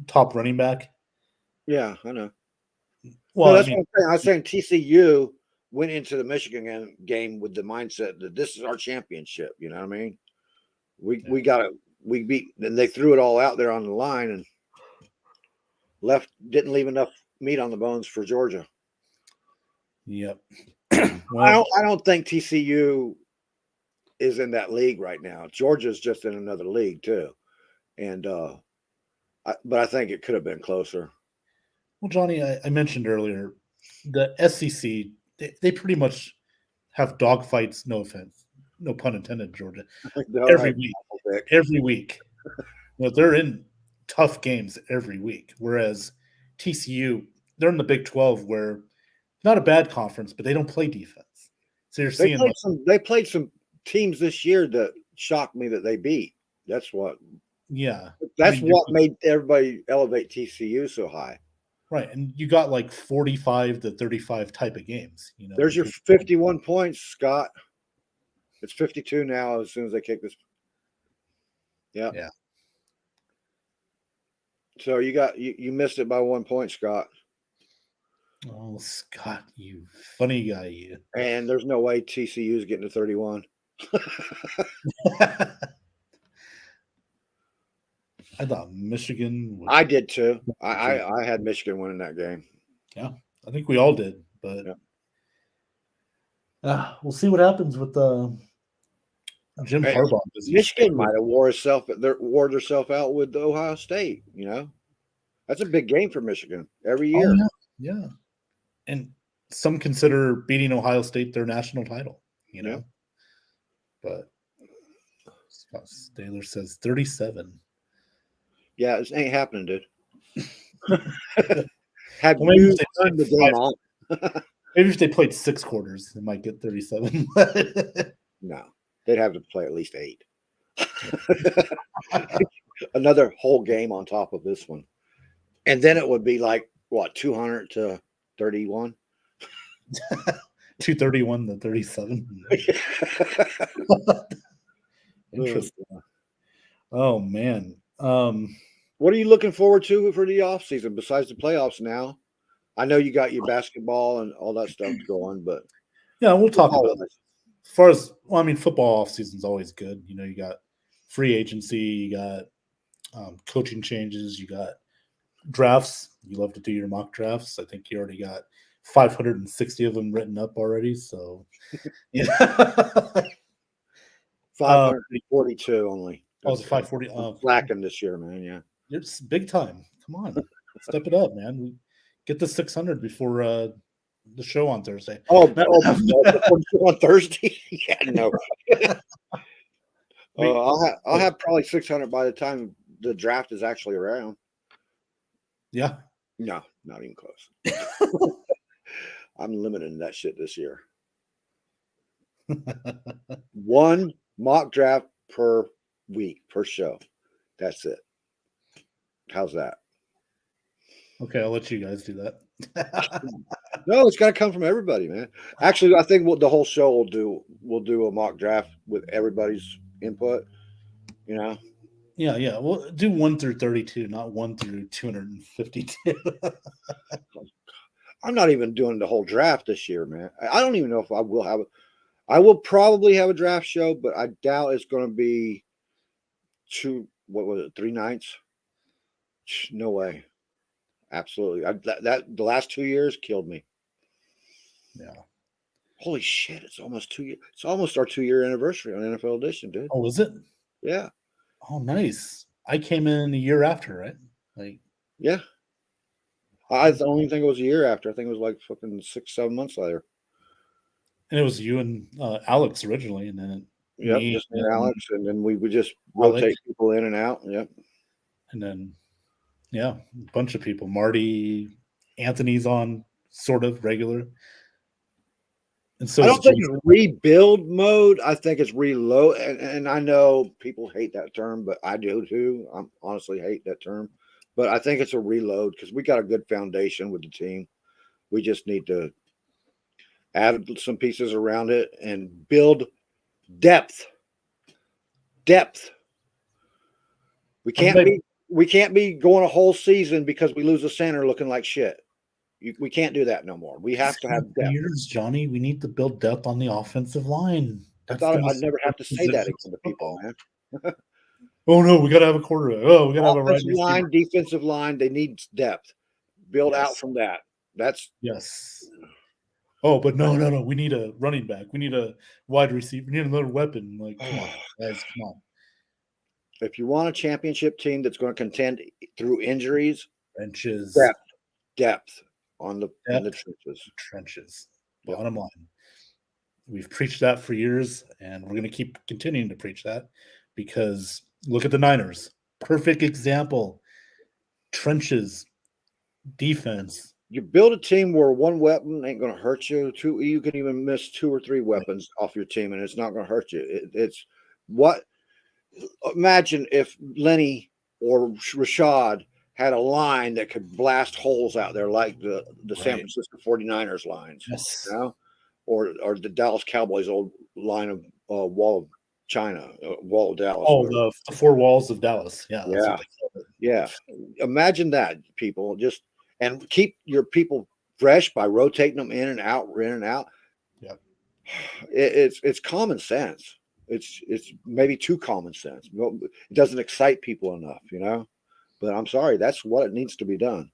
top running back. Yeah, I know. Well, what I'm saying. I was saying TCU went into the Michigan game with the mindset that this is our championship. You know what I mean? We beat, and they threw it all out there on the line and didn't leave enough meat on the bones for Georgia. Yep. Well, I don't think TCU is in that league right now. Georgia's just in another league too, and but I think it could have been closer. Well, Johnny, I mentioned earlier the SEC. They pretty much have dogfights. No offense, no pun intended. Georgia every week. They're in tough games every week. Whereas TCU, they're in the Big 12, where not a bad conference, but they don't play defense. So you're seeing they played some teams this year that shocked me that they beat. That's what. Yeah, that's what made everybody elevate TCU so high. Right, and you got like 45-35 type of games. There's your 51 points, Scott. It's 52 now. As soon as they kick this. Yeah. Yeah. So you missed it by 1 point, Scott. Oh, Scott, you funny guy, you. And there's no way TCU is getting to 31. I thought Michigan. I did too. I had Michigan winning that game. Yeah, I think we all did, but we'll see what happens with Jim Harbaugh. Michigan might have wore herself out with Ohio State. That's a big game for Michigan every year. Oh, yeah, and some consider beating Ohio State their national title. But Scott Staylor says 37. Yeah, this ain't happening, dude. Have you turned the game on? Maybe if they played 6 quarters, they might get 37. No, they'd have to play at least 8. Another whole game on top of this one. And then it would be like, what, 200 to 31? 231 to 37. Interesting. Oh, man. What are you looking forward to for the offseason besides the playoffs now? I know you got your basketball and all that stuff going, but yeah, we'll talk about it. As far as football offseason is always good. You got free agency, you got coaching changes, you got drafts. You love to do your mock drafts. I think you already got 560 of them written up already. So yeah, 542 only. Oh, it's 540. Slacking this year, man. Yeah, it's big time. Come on, step it up, man. We get the 600 before the show on Thursday. On Thursday? Yeah, no. I'll have probably 600 by the time the draft is actually around. Yeah. No, not even close. I'm limiting that shit this year. One mock draft per week, per show. That's it. How's that? Okay, I'll let you guys do that. No, it's got to come from everybody, man. Actually, I think what the whole show we'll do a mock draft with everybody's input. You know. Yeah. We'll do 1 through 32, not 1 through 252. I'm not even doing the whole draft this year, man. I don't even know if I will have it. I will probably have a draft show, but I doubt it's going to be 3 nights? No way. Absolutely. That the last 2 years killed me. Yeah. Holy shit! It's almost 2 years. It's almost our 2-year anniversary on NFL Edition, dude. Oh, is it? Yeah. Oh, nice. I came in a year after, right? Like, yeah. I only think it was a year after. I think it was like fucking 6-7 months later. And it was you and Alex originally, and then just me and Alex, and then we would just rotate people in and out. Yep. And then, a bunch of people. Marty, Anthony's on sort of regular. And so I don't think it's rebuild mode. I think it's reload. And I know people hate that term, but I do too. I honestly hate that term. But I think it's a reload because we got a good foundation with the team. We just need to add some pieces around it and build depth. We can't be going a whole season because we lose a center looking like shit. We can't do that no more. We have to have depth. Years, Johnny. We need to build depth on the offensive line. I thought I'd never have to say that again to people, man. Oh no, we got to have a quarterback. Oh, we got to have a right line, defensive line. They need depth. Build out from that. That's yes. Oh, but no. We need a running back. We need a wide receiver. We need another weapon. Like, come on, guys, come on. If you want a championship team that's going to contend through injuries, trenches, depth in the trenches. Bottom line. We've preached that for years, and we're going to keep continuing to preach that because look at the Niners. Perfect example. Trenches, defense. You build a team where one weapon ain't going to hurt you. You can even miss 2 or 3 weapons off your team, and it's not going to hurt you. It's what. Imagine if Lenny or Rashad had a line that could blast holes out there like the San Francisco 49ers lines, yes. You know? Or the Dallas Cowboys old line of Wall of China, Wall of Dallas. Oh, the 4 walls of Dallas. Yeah. Imagine that, people. And keep your people fresh by rotating them in and out. Yeah. It's common sense. It's maybe too common sense. It doesn't excite people enough, you know. But I'm sorry, that's what it needs to be done.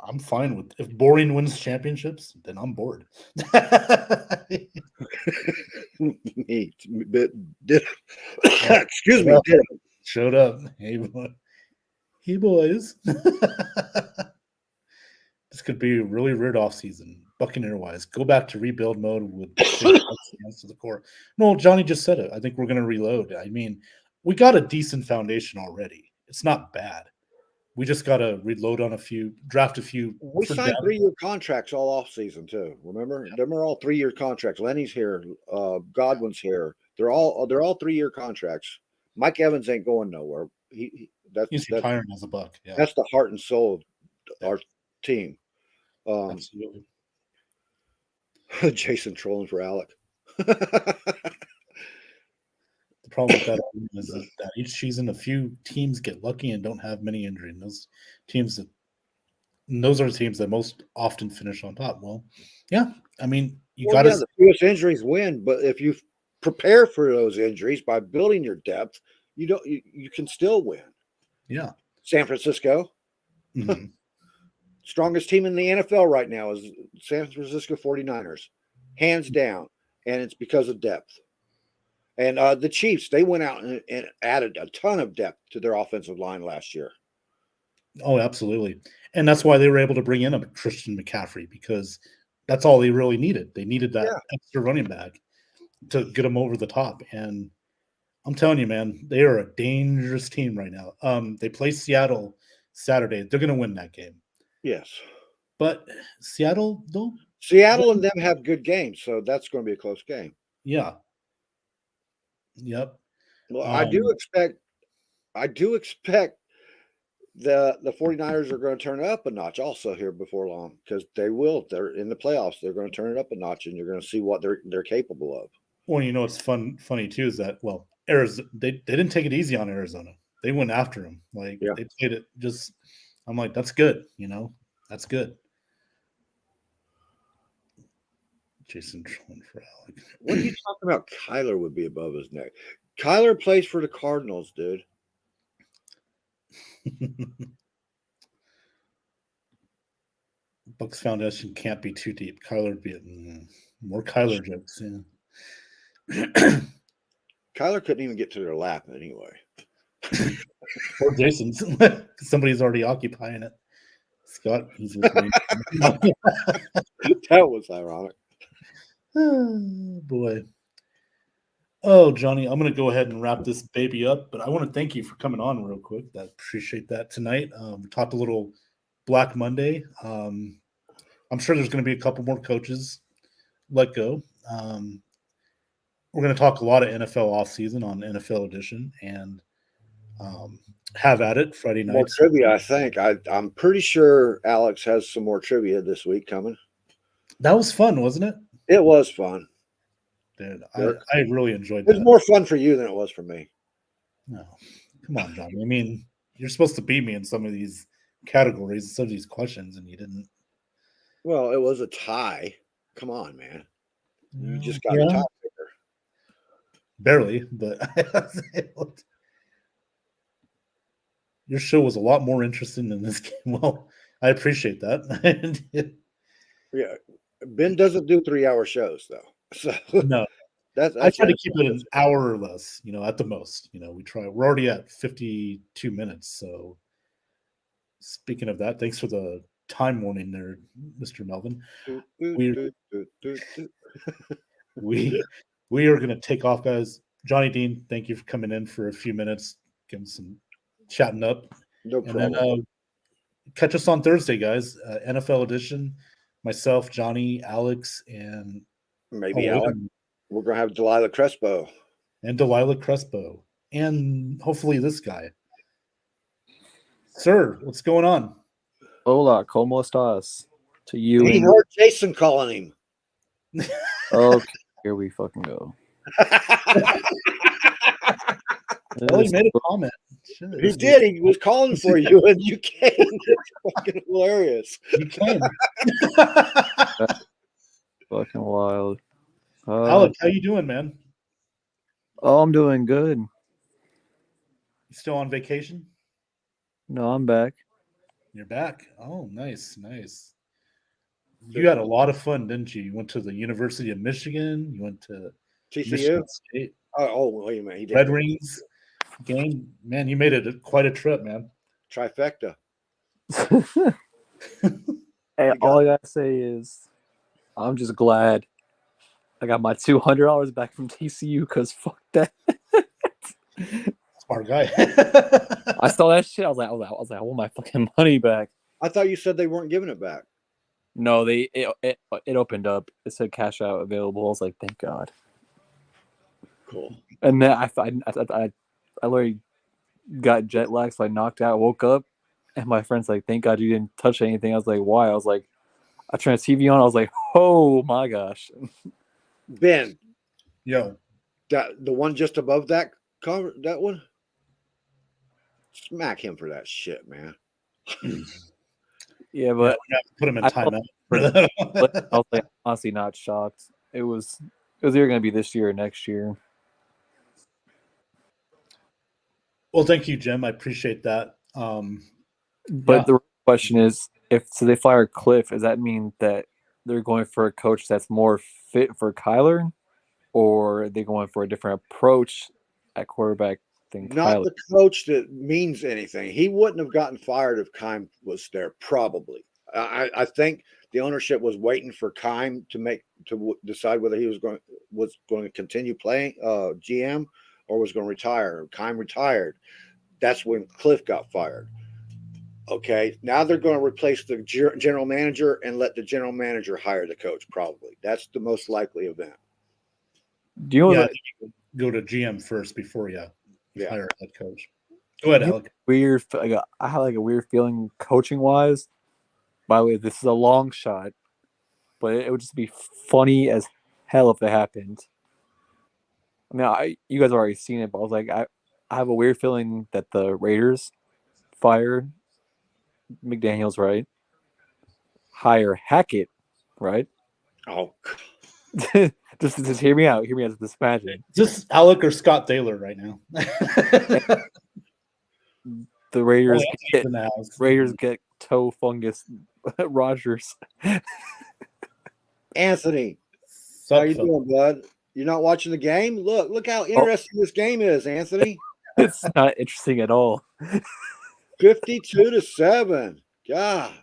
I'm fine with if boring wins championships, then I'm bored. Excuse me. Showed up. Hey boys. This could be a really weird offseason, Buccaneer wise. Go back to rebuild mode with to the core. No, Johnny just said it. I think we're going to reload. I mean, we got a decent foundation already. It's not bad. We just got to reload on draft a few. We signed 3-year contracts all off season too. Remember, them are all 3-year contracts. Lenny's here, Godwin's here. They're all 3-year contracts. Mike Evans ain't going nowhere. He's retiring as a Buck. Yeah, that's the heart and soul of our team. Absolutely. Jason trolling for Alec. The problem with that is that each season a few teams get lucky and don't have many injuries. And those are the teams that most often finish on top. Well, yeah, I mean, the fewest injuries win, but if you prepare for those injuries by building your depth, you can still win. Yeah. San Francisco. Mm-hmm. Strongest team in the NFL right now is San Francisco 49ers, hands down, and it's because of depth. And the Chiefs, they went out and added a ton of depth to their offensive line last year. Oh, absolutely. And that's why they were able to bring in a Christian McCaffrey, because that's all they really needed. They needed that Yeah. extra running back to get them over the top. And I'm telling you, man, they are a dangerous team right now. They play Seattle Saturday. They're going to win that game. Yes. But Seattle, though, Seattle and them have good games, so that's going to be a close game. yeah. Yep. Well, I do expect the 49ers are going to turn it up a notch also here before long, because they will. They're in the playoffs. They're going to turn it up a notch, and you're going to see what they're capable of. Well, you know what's funny too is that, well, Arizona, they didn't take it easy on Arizona. They went after him. Like, Yeah. they played it just. I'm like, that's good. That's good. Jason Trolling for Alec. What are you talking about? Kyler would be above his neck. Kyler plays for the Cardinals, dude. Bucks Foundation can't be too deep. Kyler would be more Kyler jokes. Yeah. Kyler couldn't even get to their lap anyway. Or Jason's. Somebody's already occupying it. Scott, he's listening. That was ironic. Oh, boy. Oh, Johnny, I'm going to go ahead and wrap this baby up, but I want to thank you for coming on real quick. I appreciate that tonight. We talked a little Black Monday. I'm sure there's going to be a couple more coaches let go. We're going to talk a lot of NFL offseason on NFL Edition, and have at it Friday night. More trivia, I think. I'm pretty sure Alex has some more trivia this week coming. That was fun, wasn't it? It was fun. Dude, I really enjoyed It was that. more fun for you than it was for me. No, come on, Johnny. I mean, you're supposed to beat me in some of these categories, some of these questions, and you didn't. Well, it was a tie. Come on, man. You just got Yeah, a tiebreaker. barely, but your show was a lot more interesting than this game. Well, I appreciate that. Yeah. Ben doesn't do 3-hour shows though. So No, that's I try to keep it an hour or less, at the most. We try. We're already at 52 minutes. So, speaking of that, thanks for the time warning there, Mr. Melvin. We are going to take off, guys. Johnny Dean, thank you for coming in for a few minutes, getting some chatting up. No problem. And then catch us on Thursday, guys. NFL Edition. Myself, Johnny, Alex, and maybe Alex. We're going to have Delilah Crespo. And Delilah Crespo. And hopefully this guy. Sir, what's going on? Hola, ¿cómo estás? To you. He heard Jason calling him. Okay, here we fucking go. Well, he made a comment. Shit, he did. He was calling for you, and you came. It's fucking hilarious. You came. Fucking wild. Alex, how you doing, man? Oh, I'm doing good. You still on vacation? No, I'm back. You're back. Oh, nice. You had a lot of fun, didn't you? You went to the University of Michigan. You went to TCU. Michigan State. Oh, wait a minute. He did Red Wings game. Man, you made it quite a trip, man. Trifecta. Hey, all I gotta say is, I'm just glad I got my $200 back from TCU, because fuck that. Smart guy. I saw that shit. I was like, I want my fucking money back. I thought you said they weren't giving it back. No, it opened up. It said cash out available. I was like, thank God. Cool. And then I literally got jet lag, so I knocked out, woke up, and my friend's like, thank God you didn't touch anything. I was like, why? I was like, I turned the TV on. I was like, oh my gosh. Ben. Yo. The one just above that cover, that one? Smack him for that shit, man. Yeah, but we have to put him in timeout. I was like, honestly not shocked. It was either going to be this year or next year. Well, thank you, Jim. I appreciate that. But the question is, if they fire Cliff, does that mean that they're going for a coach that's more fit for Kyler, or are they going for a different approach at quarterback than Not Kyler. the coach that means anything. He wouldn't have gotten fired if Keim was there, probably. I think the ownership was waiting for Keim to decide whether he was going to continue playing GM or was going to retire. Keim retired. That's when Cliff got fired. Okay, now they're going to replace the general manager and let the general manager hire the coach. Probably that's the most likely event. Do you know Yeah, I the think you go to GM first before you Yeah. hire a head coach. Go ahead, You- Alec. weird? I have like a weird feeling coaching wise. By the way, this is a long shot, but it would just be funny as hell if it happened. I mean, you guys have already seen it, but I was like, I have a weird feeling that the Raiders fire McDaniels, right? Hire Hackett, right? Oh, just hear me out. Hear me out. Just imagine Just Alec or Scott Thaler right now. the Raiders Oh, get in the house. Raiders get toe fungus Rogers. Anthony, how you doing, bud? You're not watching the game? Look how interesting this game is, Anthony. It's not interesting at all. 52-7. God,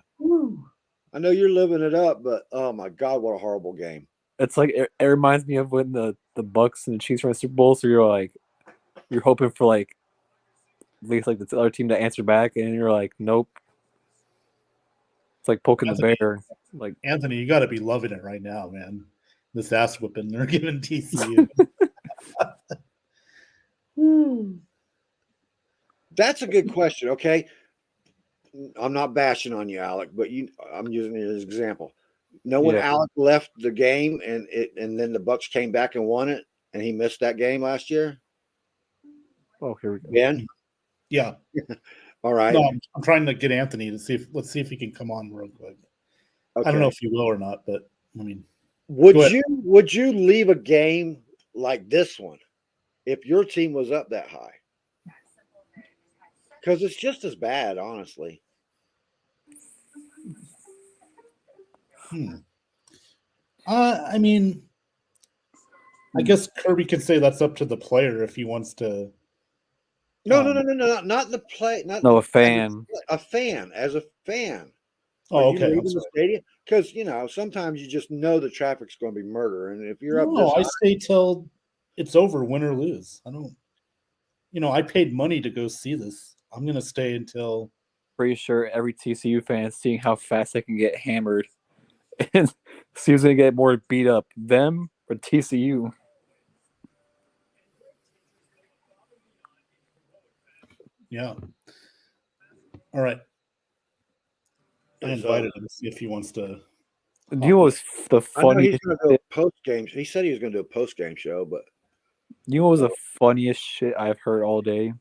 I know you're living it up, but oh my God, what a horrible game. It's like it reminds me of when the Bucks and the Chiefs were in the Super Bowl. So you're hoping for like at least like the other team to answer back, and you're like, nope. It's like poking the bear. Like Anthony, you got to be loving it right now, man. This ass whipping they're giving TCU. That's a good question. Okay, I'm not bashing on you, Alec, but I'm using it as an example. When Yeah. Alec left the game and then the Bucks came back and won it, and he missed that game last year. Oh, here we go. Ben? Yeah. All right. No, I'm trying to get Anthony to let's see if he can come on real quick. Okay. I don't know if he will or not, but I mean, would you leave a game like this one if your team was up that high? Because it's just as bad, honestly. I mean, I guess Kirby can say that's up to the player if he wants to. No, not the play. Not No, a fan. A fan, as a fan. Oh, You okay. leaving the stadium? Because sometimes you just know the traffic's going to be murder, and if you're up No, I this stay till it's over, win or lose. I don't. I paid money to go see this. I'm gonna stay until. Pretty sure every TCU fan is seeing how fast they can get hammered, and see who's gonna get more beat up, them or TCU. Yeah. All right. I invited him to see if he wants to. Do you know what was the I know funniest? he's going to do a post game. He said he was going to do a post game show, but You know what was the funniest shit I've heard all day?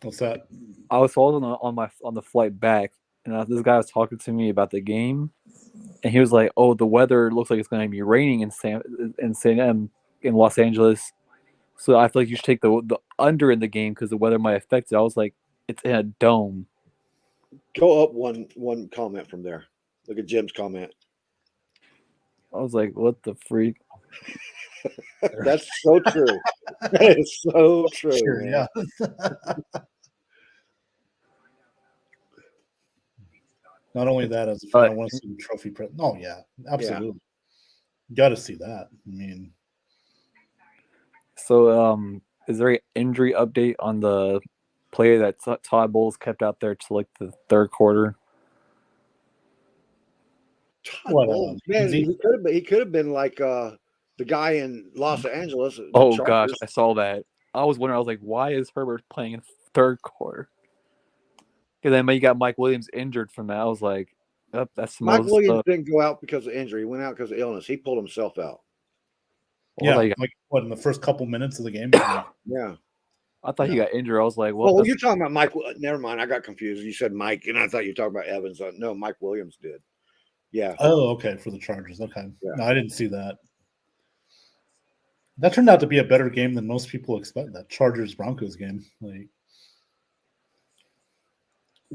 What's that? I was on the flight back, and this guy was talking to me about the game, and he was like, "Oh, the weather looks like it's going to be raining in Los Angeles, so I feel like you should take the under in the game because the weather might affect it." I was like, "It's in a dome." go up one comment from there. Look at Jim's comment. I was like, "What the freak?" That's so true. That is so true. Sure, man. yeah. Not only that, as a fan, I want to see the trophy press. Oh yeah, absolutely. Got to see that. I mean, so is there an injury update on the player that Todd Bowles kept out there to like the third quarter? Man, he could have been like the guy in Los Angeles. Oh gosh, I saw that. I was wondering. I was like, why is Herbert playing in third quarter? And then you got Mike Williams injured from that. I was like, oh, that's Mike Williams didn't go out because of injury. He went out because of illness. He pulled himself out. Yeah, like what, in the first couple minutes of the game? Yeah. I thought he got injured. I was like, well, you're talking about Mike. Never mind. I got confused. You said Mike, and I thought you were talking about Evans. No, Mike Williams did. Yeah. Oh, okay. For the Chargers. Okay. Yeah. No, I didn't see that. That turned out to be a better game than most people expect. That Chargers-Broncos game. Like,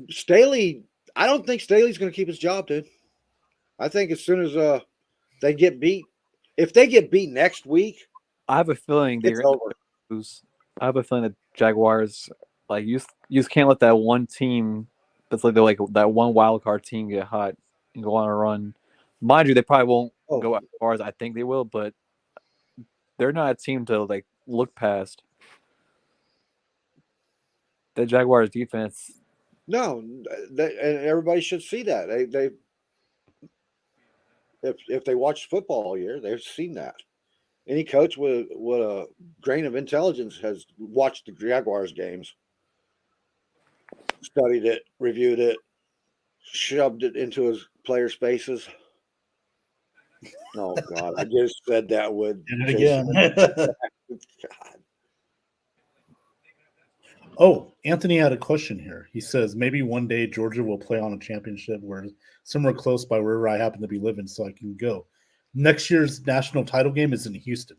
Staley, I don't think Staley's going to keep his job, dude. I think as soon as they get beat, if they get beat next week, I have a feeling it's over. I have a feeling that Jaguars, like you just can't let that one team that's like that one wild card team get hot and go on a run. Mind you, they probably won't go as far as I think they will, but they're not a team to like look past. The Jaguars defense. No, and everybody should see that. They if they watched football all year, they've seen that. Any coach with a grain of intelligence has watched the Jaguars games, studied it, reviewed it, shoved it into his players' faces. Oh God, I just said that with Did it again. God. Oh, Anthony had a question here. He says maybe one day Georgia will play on a championship where somewhere close by wherever I happen to be living, so I can go. Next year's national title game is in Houston,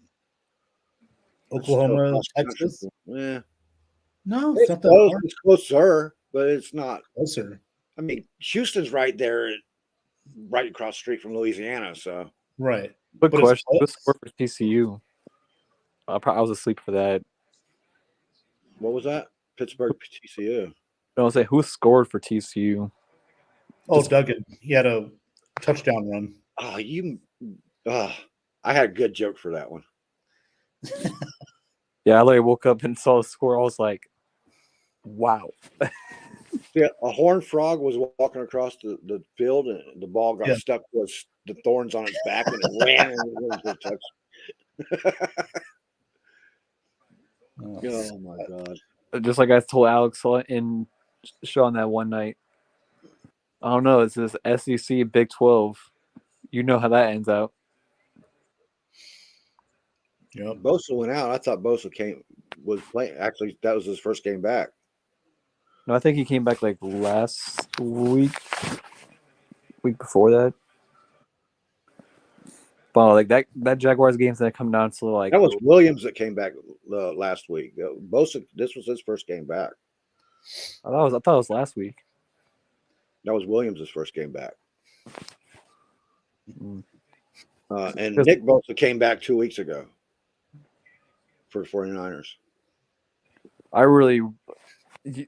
Oklahoma, Texas. Yeah, No, it's not that close. far. It's closer, but it's not. Closer. I mean, Houston's right there, right across the street from Louisiana. So Right. Good But it's question. Who close. scored for TCU? I was asleep for that. what was that? Pittsburgh TCU. I was say who scored for TCU? Oh, Duggan. He had a touchdown run. Oh, I had a good joke for that one. Yeah, I literally woke up and saw the score. I was like, wow. Yeah, a horned frog was walking across the field, and the ball got stuck with the thorns on its back, and it ran and it was a touch. Oh my God! Just like I told Alex in Sean that one night. I don't know. It's this SEC Big 12. You know how that ends out. Yeah. Bosa went out. I thought Bosa was playing. Actually, that was his first game back. No, I think he came back like last week before that. But like that Jaguars game's gonna come down to like That was Williams that came back last week. Bosa, this was his first game back. I thought it was last week. That was Williams' first game back. Mm. And Nick Bosa came back 2 weeks ago for 49ers. I really, you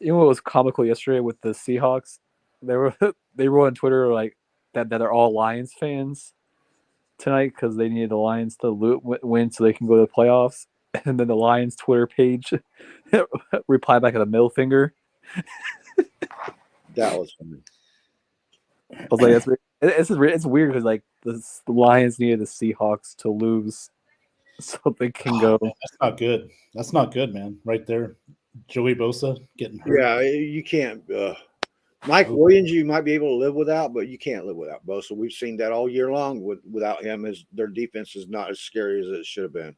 know what was comical yesterday with the Seahawks? They were on Twitter like that they're all Lions fans tonight because they needed the Lions to win so they can go to the playoffs. And then the Lions Twitter page replied back with a middle finger. That was funny. I was like, it's weird because like the Lions needed the Seahawks to lose so they can go. Man, that's not good. That's not good, man. Right there, Joey Bosa getting hurt. Yeah, you can't. Mike Williams, you might be able to live without, but you can't live without Bosa. We've seen that all year long. Without him, their defense is not as scary as it should have been.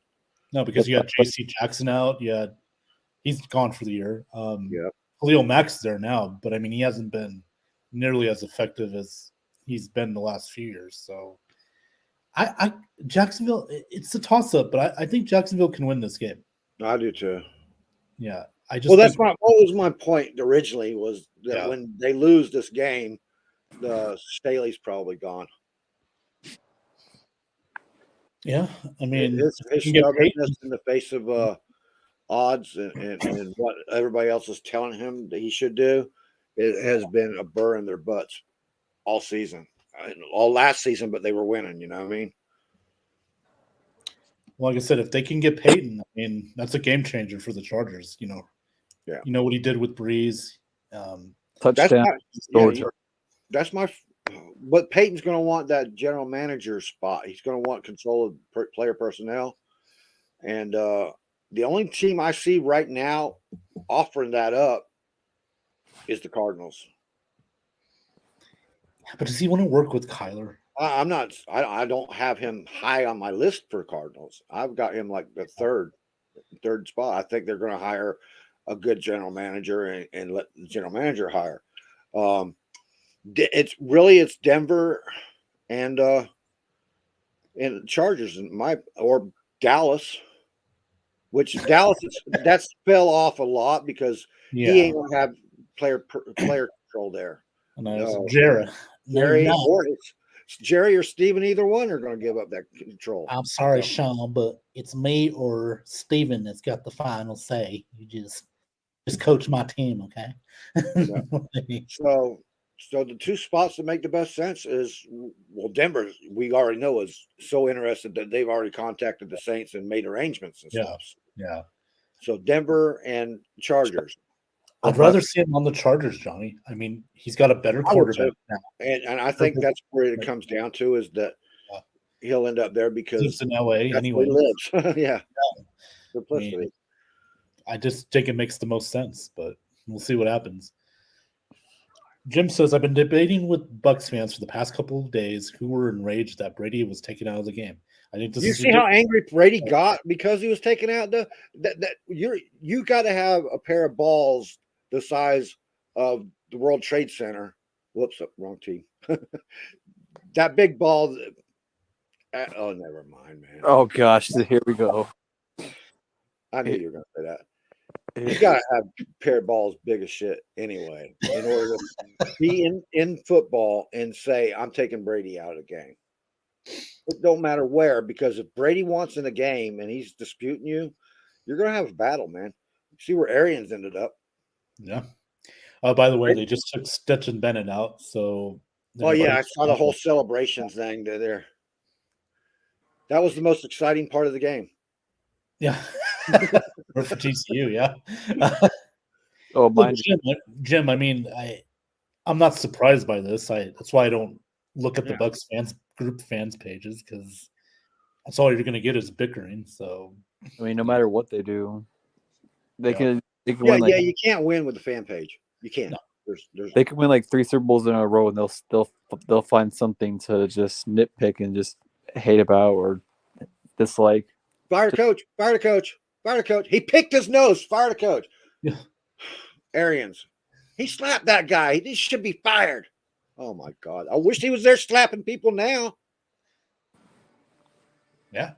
No, because you had J.C. Jackson out. He's gone for the year. Yep. Khalil Mack's there now, but I mean, he hasn't been nearly as effective as he's been the last few years. So, Jacksonville, it's a toss-up, but I think Jacksonville can win this game. I do too. Yeah, what was my point originally was that when they lose this game, Staley's probably gone. Yeah, I mean, his stubbornness in the face of odds and what everybody else is telling him that he should do, it has been a burr in their butts all season, all last season. But they were winning. You know what I mean? Like I said, if they can get Peyton, I mean, that's a game changer for the Chargers. You know what he did with Breeze. Touchdown. That's my. But Peyton's going to want that general manager spot. He's going to want control of player personnel, and the only team I see right now offering that up is the Cardinals. But does he want to work with Kyler? I'm not. I don't have him high on my list for Cardinals. I've got him like the third spot. I think they're going to hire a good general manager and let the general manager hire. It's Denver and Chargers or Dallas, which Dallas that's fell off a lot because he ain't gonna have player control there. No, Jerry Jerry or Steven, either one are going to give up that control. I'm sorry, Yeah. Sean, but it's me or Steven that's got the final say. You just coach my team, okay? So the two spots that make the best sense is, well, Denver, we already know, is so interested that they've already contacted the Saints and made arrangements and Yeah. stuff. Yeah. So Denver and Chargers. I'd rather see him on the Chargers, Johnny. I mean, he's got a better I would quarterback too. now. And I think that's where it comes down to, is that he'll end up there because Lives in LA that's anyway. where he lives. Yeah. I I just think it makes the most sense, but we'll see what happens. Jim says, I've been debating with Bucks fans for the past couple of days who were enraged that Brady was taken out of the game. I think this You is see how angry Brady got because he was taken out? You got to have a pair of balls the size of the World Trade Center. Whoops, wrong team. That big ball. Oh, never mind, man. Oh gosh, here we go. I knew you were going to say that. You got to have a pair of balls big as shit anyway in order to be in football and say, I'm taking Brady out of the game. It don't matter where, because if Brady wants in a game and he's disputing you, you're going to have a battle, man. See where Arians ended up. Yeah. By the way, they just took Stetson Bennett out. So. Oh, yeah. I saw the whole celebrations thing there. That was the most exciting part of the game. Yeah. Or for TCU, yeah. Oh, Look, Jim, I mean, I'm not surprised by this. That's why I don't look at the Bucks group fans pages, because that's all you're going to get is bickering. So, I mean, no matter what they do, they can win. Yeah, you can't win with the fan page. You can't. No. They can win like 3 Super Bowls in a row, and they'll find something to just nitpick and just hate about or dislike. Fire the coach. Fire the coach. Fire the coach. He picked his nose. Fire the coach. Yeah. Arians. He slapped that guy. He should be fired. Oh, my God. I wish he was there slapping people now. Yeah.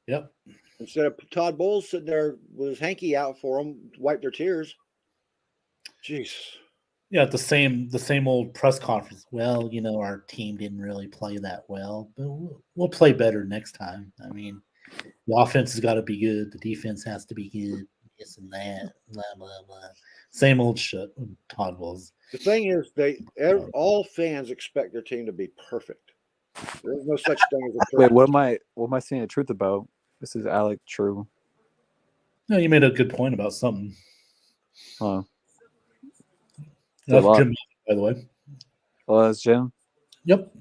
Yep. Instead of Todd Bowles sitting there with his hanky out for them to wipe their tears. Jeez. Yeah, the same old press conference. Well, our team didn't really play that well, but we'll play better next time. I mean, the offense has got to be good. The defense has to be good. This and that. Blah, blah, blah. Same old shit with Todd Bowles. The thing is, all fans expect their team to be perfect. There's no such thing as a perfect. Wait, what am I saying the truth about? This is Alec True. No, you made a good point about something. Huh. That's Jim, by the way. Oh, that's Jim? Yep.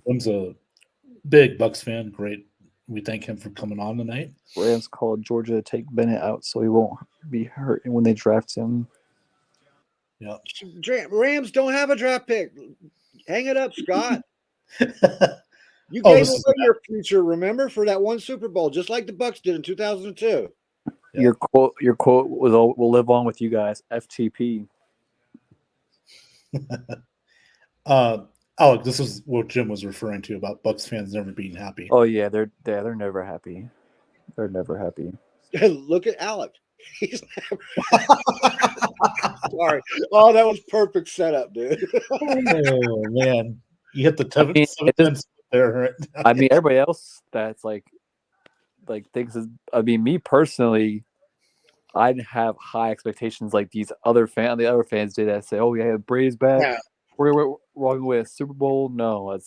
Jim's a big Bucks fan. Great. We thank him for coming on tonight. Rams called Georgia to take Bennett out so he won't be hurt when they draft him. Yeah. Rams don't have a draft pick. Hang it up, Scott. You gave away your future, remember, for that one Super Bowl, just like the Bucks did in 2002. Yeah. Your quote will live on with you guys. FTP. Alec, this is what Jim was referring to about Bucks fans never being happy. Oh yeah, they're never happy. They're never happy. Look at Alec. He's never. Sorry. Oh, that was perfect setup, dude. Oh man, you hit the there. I mean, everybody else that's like thinks is. I mean, me personally, I'd have high expectations like the other fans did that say, "Oh yeah, Brady's back. Yeah. We're going to win a Super Bowl." No,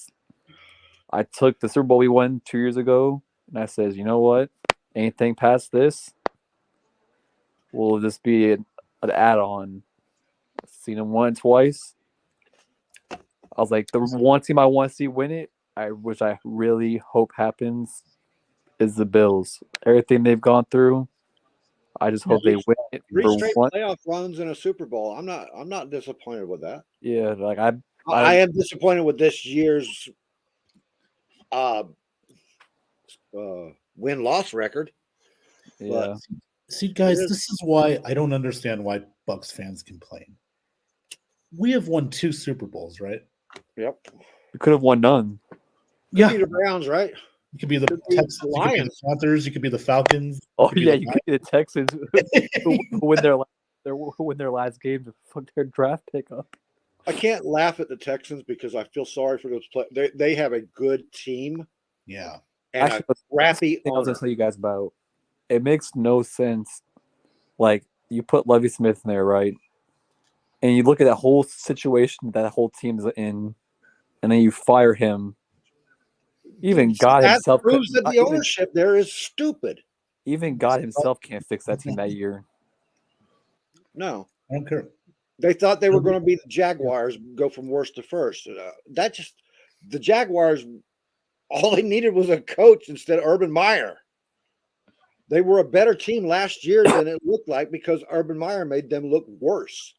I took the Super Bowl we won 2 years ago, and I says, you know what? Anything past this will just be an add-on. I've seen them win twice. I was like, the one team I want to see win it, which I really hope happens, is the Bills. Everything they've gone through, I just hope they win it. 3 straight playoff runs in a Super Bowl. I'm not disappointed with that. Yeah, like I am disappointed with this year's win-loss record. Yeah. See, guys, this is why I don't understand why Bucks fans complain. We have won 2 Super Bowls, right? Yep. We could have won none. Yeah. The Browns, right? You could be the Texans, you could be the Panthers, you could be the Falcons. Oh yeah, you could be the Texans who win their last game to fuck their draft pick up. I can't laugh at the Texans because I feel sorry for those players. They have a good team Yeah. and Actually, a crappy thing I was owner. gonna tell you guys about. It makes no sense. Like you put Lovie Smith in there, right? And you look at that whole situation that whole team's in, and then you fire him. Even God That himself, proves that the even, ownership there is stupid. even God himself can't fix that team that year. No, I don't care. they thought they were going to be the Jaguars, go from worst to first. The Jaguars. All they needed was a coach instead of Urban Meyer. They were a better team last year than it looked like because Urban Meyer made them look worse.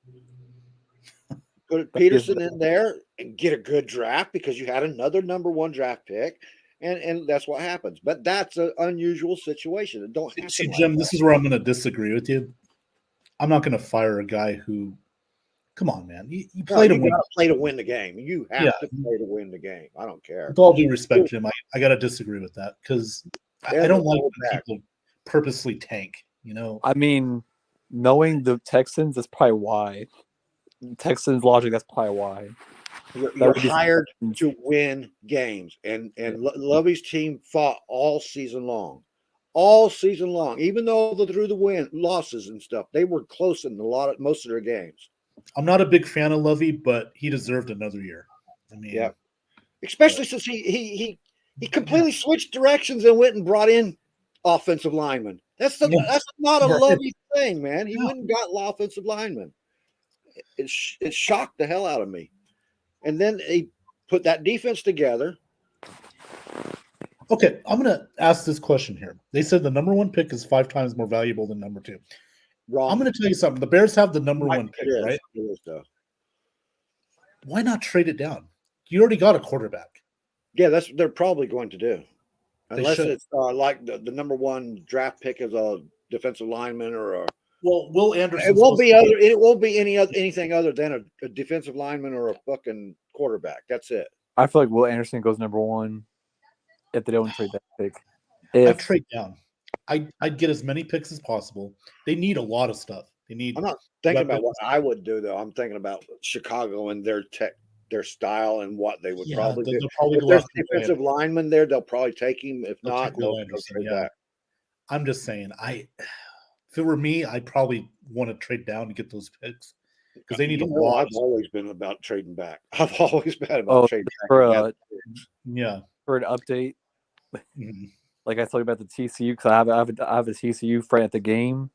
Put Peterson in there and get a good draft because you had another number 1 draft pick, and that's what happens. But that's an unusual situation. It don't happen. See, like Jim, that. this is where I'm going to disagree with you. I'm not going to fire a guy who, come on, man. You No, play to you win. got to play to win the game. You have Yeah. to play to win the game. I don't care. With all due respect, Jim, I got to disagree with that because I Yeah, don't but like hold when back. people purposely tank. You know, I mean, knowing the Texans, that's probably why. Texans logic, that's probably why. You're would be- hired to win games, and Lovey's team fought all season long, Even though through the losses and stuff, they were close in most of their games. I'm not a big fan of Lovey, but he deserved another year. I mean, Yeah, especially since he completely switched directions and went and brought in offensive linemen. That's not a Lovey thing, man. He went and got offensive linemen. It shocked the hell out of me. And then he put that defense together. Okay, I'm going to ask this question here. They said the number 1 pick is 5 times more valuable than number 2. Wrong. I'm going to tell you something. The Bears have the number 1 pick, right? It is, though. Why not trade it down? You already got a quarterback. Yeah, that's what they're probably going to do. Unless should. it's like the number 1 draft pick as a defensive lineman or a. Well, Will Anderson. It won't be anything other than a defensive lineman or a fucking quarterback. That's it. I feel like Will Anderson goes number 1 if they don't trade that pick. I'd trade down. I'd get as many picks as possible. They need a lot of stuff. They need. I'm not thinking about what I would do though. I'm thinking about Chicago and their style and what they would probably do. If there's defensive lineman there, they'll probably take him. If not, they'll trade back. I'm just saying, if it were me, I'd probably want to trade down to get those picks because they need a lot. I've always been about trading back. I've always been about trading back. For an update, like I told you about the TCU, because I have a TCU friend at the game.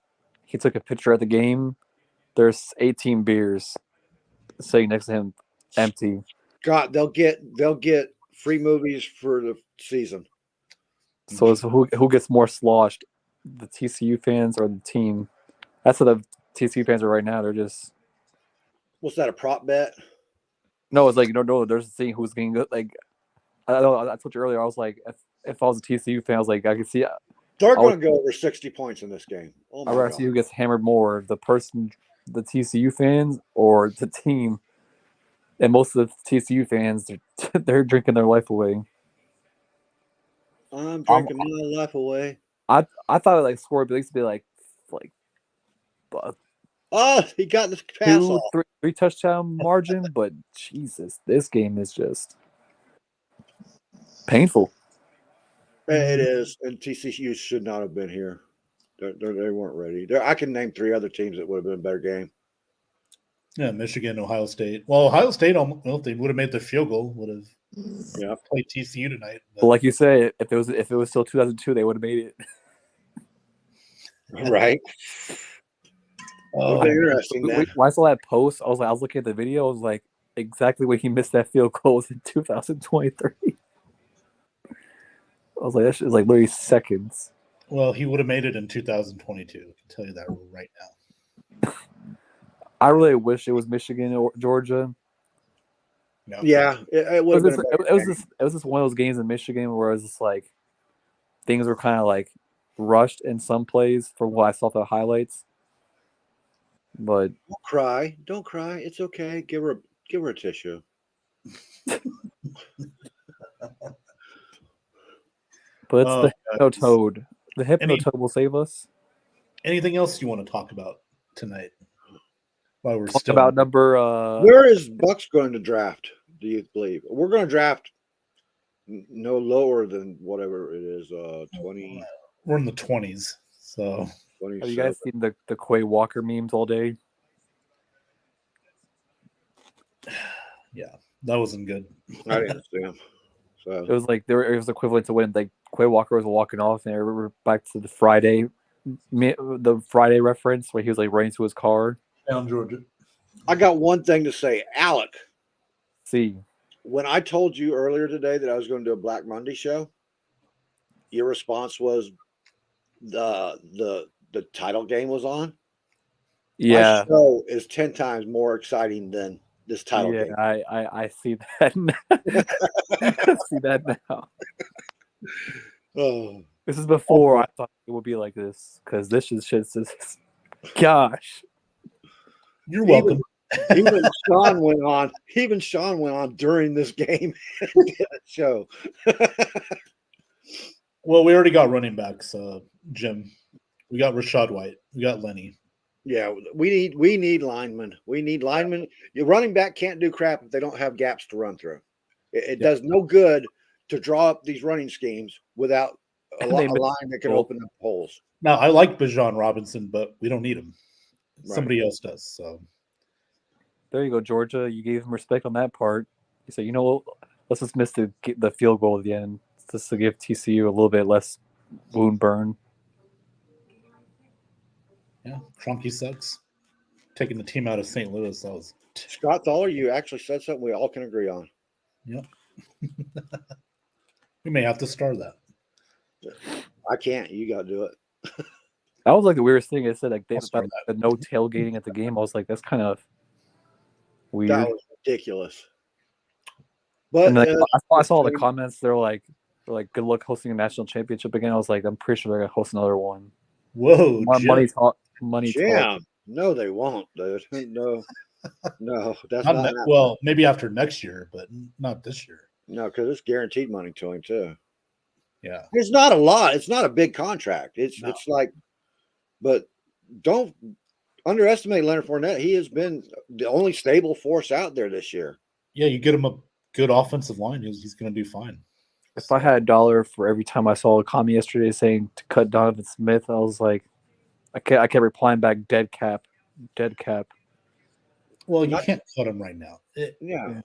He took a picture at the game. There's 18 beers sitting next to him, empty. God, they'll get free movies for the season. So it's who gets more sloshed, the TCU fans or the team? That's what the TCU fans are right now. They're just. What's that? A prop bet? No, it's like no. They're seeing who's getting good. Like I told you earlier. I was like, if I was a TCU fan, I was like, I could see. They're going to go over 60 points in this game. Oh my I'd rather God. see who gets hammered more, the TCU fans or the team. And most of the TCU fans, they're drinking their life away. I'm drinking my life away. I thought like score at least be like oh, he got this pass off. three touchdown margin, but Jesus, this game is just painful. It is, and TCU should not have been here. They weren't ready. I can name 3 other teams that would have been a better game. Yeah, Michigan, Ohio State. Well, Ohio State, if they would have made the field goal, would have played TCU tonight. But like you said, if it was still 2002, they would have made it. Right. Interesting. When I saw that post, I was looking at the video. I was like, exactly when he missed that field goal was in 2023. I was like, that shit is like literally seconds. Well, he would have made it in 2022. I can tell you that right now. I really wish it was Michigan or Georgia. No. Yeah, it would have been. It was just one of those games in Michigan where it was just like things were kind of like rushed in some plays from what I saw the highlights. But don't cry. It's okay. Give her a tissue. But it's the Hypnotoad. The Hypnotoad will save us. Anything else you want to talk about tonight? While we're Talk still about number. Where is Bucks going to draft? Do you believe we're going to draft no lower than whatever it is? 20, we're in the 20s. So Have you 27. guys seen the Quay Walker memes all day? yeah, that wasn't good. I didn't see him. It So was like it was equivalent to when like Quay Walker was walking off, and I remember back to the Friday reference where he was like running to his car. Down Georgia. I got one thing to say, Alec. See, When I told you earlier today that I was going to do a Black Monday show, your response was the title game was on. yeah, My show is 10 times more exciting than this title yeah, game. I see that. I see that now. Oh, This is before I thought it would be like this because this is just gosh. You're Even- welcome. even Sean went on. Even Sean went on during this game and did a show. Well, we already got running backs, Jim. We got Rashad White. We got Lenny. Yeah, we need linemen. We need linemen. Your running back can't do crap if they don't have gaps to run through. It does no good to draw up these running schemes without a And they line that can open up holes. Now, I like Bijan Robinson, but we don't need him. Right. Somebody else does. So There you go, Georgia. You gave him respect on that part. You said, you know what? Let's just miss the field goal at the end, just to give TCU a little bit less wound burn. yeah, Cronky sucks. Taking the team out of St. Louis, that was Scott Thaller, you actually said something we all can agree on. yep. We may have to start that. I can't. You got to do it. That was like the weirdest thing. It said like I'll start the no tailgating at the game. I was like, that's kind of weird. That was ridiculous. But And like, I saw all the comments. They're like, good luck hosting a national championship again. I was like, I'm pretty sure they're gonna host another one. Whoa, Money talk. Money talk. Jam. No, they won't, dude. No, that's Not not. ne- well, maybe after next year, but not this year. No, because it's guaranteed money to him too. Yeah. It's not a lot. It's not a big contract. No. It's like, but don't underestimate Leonard Fournette. He has been the only stable force out there this year. Yeah, you get him a good offensive line, he's going to do fine. If I had $1 for every time I saw a comment yesterday saying to cut Donovan Smith, I was like, I kept replying back, dead cap. Well, you Not- can't cut him right now. Yeah.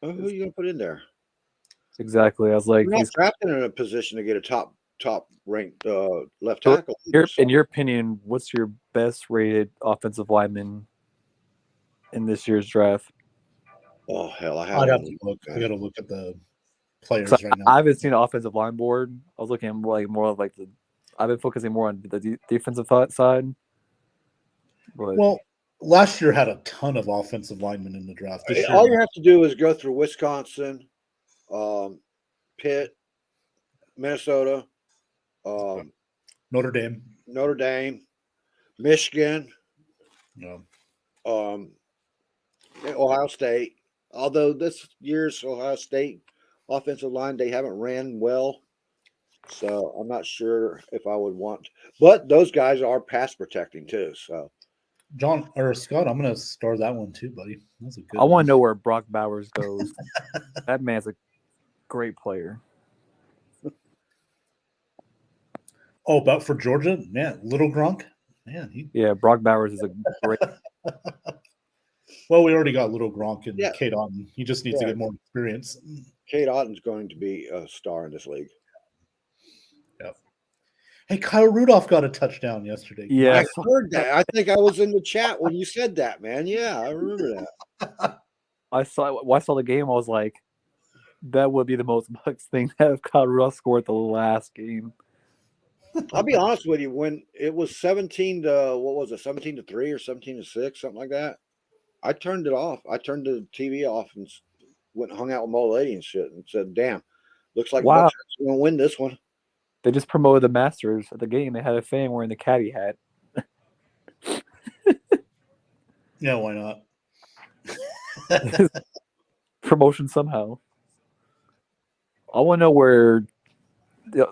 Well, who are you going to put in there? Exactly. I was like, You're not he's- drafted in a position to get a top ranked left tackle. in your opinion, what's your best rated offensive lineman in this year's draft? Oh hell, I I'd have haven't. to look. I got to look at the players So right now. I haven't seen the offensive line board. I was looking at more of like I've been focusing more on the defensive side. But Well, last year had a ton of offensive linemen in the draft. This All year, you have to do is go through Wisconsin, Pitt, Minnesota, Notre Dame. Notre Dame, Michigan, No. Ohio State. Although this year's Ohio State offensive line, they haven't ran well. So I'm not sure if I would want, but those guys are pass protecting too. So John or Scott, I'm going to start that one too, buddy. That's a good I want one. to know where Brock Bowers goes. That man's a great player. Oh, about for Georgia? Man, little Gronk? Man, Yeah, Brock Bowers is a great. well, we already got little Gronk and Yeah. Kate Otten. He just needs to Yeah. get more experience. Kate Otten's going to be a star in this league. Hey, Kyle Rudolph got a touchdown yesterday. Yeah, I heard that. I think I was in the chat when you said that, man. Yeah, I remember that. I saw the game. I was like, that would be the most Bucks thing to have Kyle Rudolph scored the last game. I'll be honest with you. When it was 17 to what was it, 17 to 3 or 17 to 6, something like that, I turned it off. I turned the TV off and went and hung out with my old lady and shit and said, "Damn, looks like Wow. Bucks are going to win this one." They just promoted the Masters at the game. They had a fan wearing the caddy hat. Yeah, why not? Promotion somehow. I want to know where.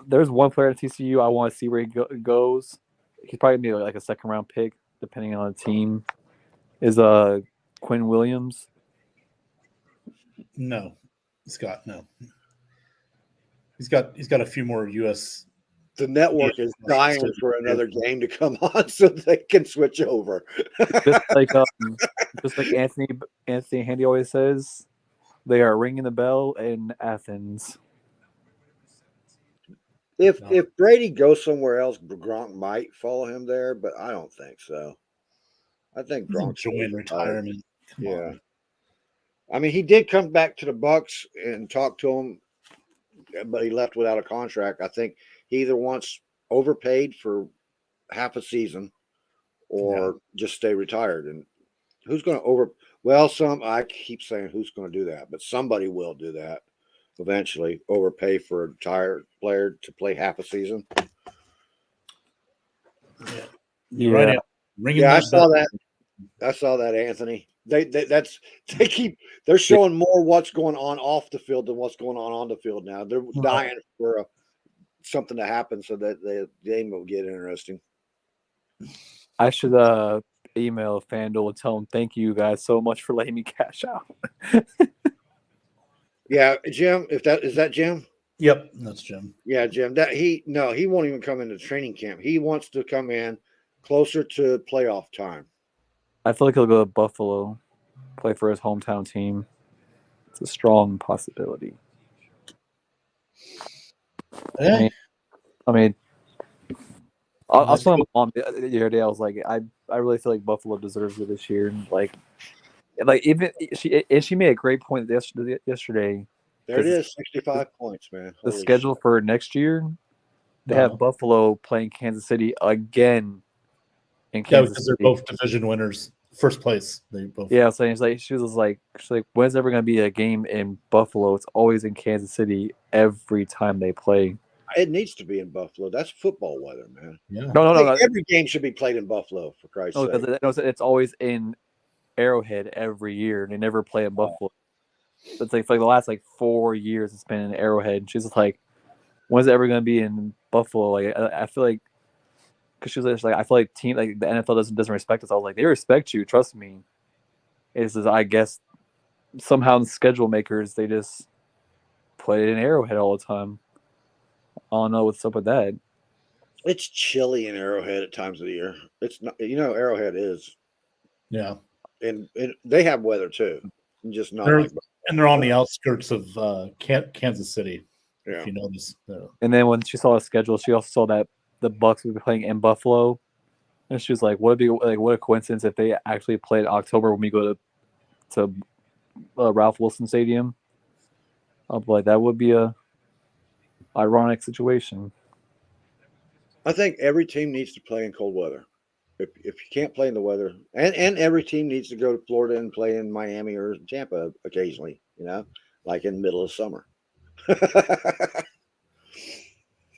There's one player at TCU I want to see where he goes. He's probably gonna be like a second round pick, depending on the team. is Quinn Williams. No, Scott. No, he's got a few more U.S. The network is dying for another game to come on so they can switch over. Just like Anthony Handy always says, they are ringing the bell in Athens. If Brady goes somewhere else, Gronk might follow him there, but I don't think so. I think Gronk's enjoying retirement. Come Yeah. on. I mean, he did come back to the Bucks and talk to him, but he left without a contract. I think he either wants overpaid for half a season or just stay retired. And who's going to I keep saying who's going to do that, but somebody will do that eventually, overpay for a retired player to play half a season. Yeah. You're right. I saw that, Anthony. They're showing more what's going on off the field than what's going on the field now. They're dying for something to happen so that the game will get interesting. I should email FanDuel and tell them thank you guys so much for letting me cash out. Yeah, Jim. Is that Jim? Yep, that's Jim. Yeah, Jim. He won't even come into training camp. He wants to come in closer to playoff time. I feel like he'll go to Buffalo, play for his hometown team. It's a strong possibility. I mean, I was telling my mom the other day. I was like, I really feel like Buffalo deserves it this year. Like even she made a great point yesterday. There it is, 65 points, man. The schedule for next year, they have Buffalo playing Kansas City again. In Kansas because they're both division winners, first place. They both. Yeah, so she was like, when's ever going to be a game in Buffalo? It's always in Kansas City every time they play. It needs to be in Buffalo. That's football weather, man. Yeah. No. Every game should be played in Buffalo, for Christ's sake. No, it's always in Arrowhead every year. They never play in Buffalo. It's like for the last 4 years, it's been in Arrowhead. She's just like, when's it ever going to be in Buffalo? Like, I feel like, because she was like, I feel like the NFL doesn't respect us. I was like, they respect you, trust me. It's just, I guess somehow the schedule makers, they just play it in Arrowhead all the time. I don't know what's up with that. It's chilly in Arrowhead at times of the year. It's not, Arrowhead is. Yeah. And they have weather too. Just not and they're on the outskirts of Kansas City. Yeah. If you notice. And then when she saw the schedule, she also saw that the Bucks would be playing in Buffalo, and she was like, "What a coincidence if they actually played October when we go to Ralph Wilson Stadium." I'm like, that would be a ironic situation. I think every team needs to play in cold weather. If you can't play in the weather, and every team needs to go to Florida and play in Miami or Tampa occasionally, like in the middle of summer.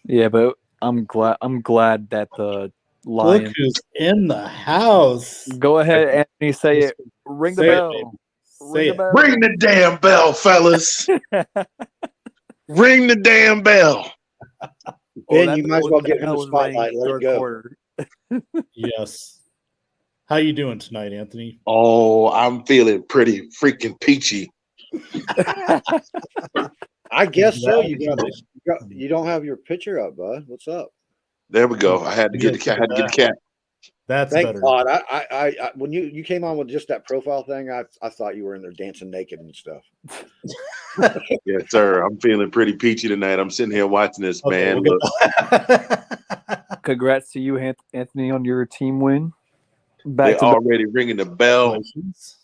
Yeah, but I'm glad that the Lions. Look who's in the house. Go ahead, Anthony. Say it. Ring the bell. Ring the bell. Ring the damn bell, fellas. Ring the damn bell. Ben, you might as well get in the spotlight. Let it go. Yes. How you doing tonight, Anthony? Oh, I'm feeling pretty freaking peachy. I guess so. You don't have your picture up, bud. What's up? There we go. I had to get the cat. That's Thank better. God. I when you came on with just that profile thing, I thought you were in there dancing naked and stuff. Yes, sir. I'm feeling pretty peachy tonight. I'm sitting here watching this, man. Congrats to you, Anthony, on your team win. They're already ringing the bell.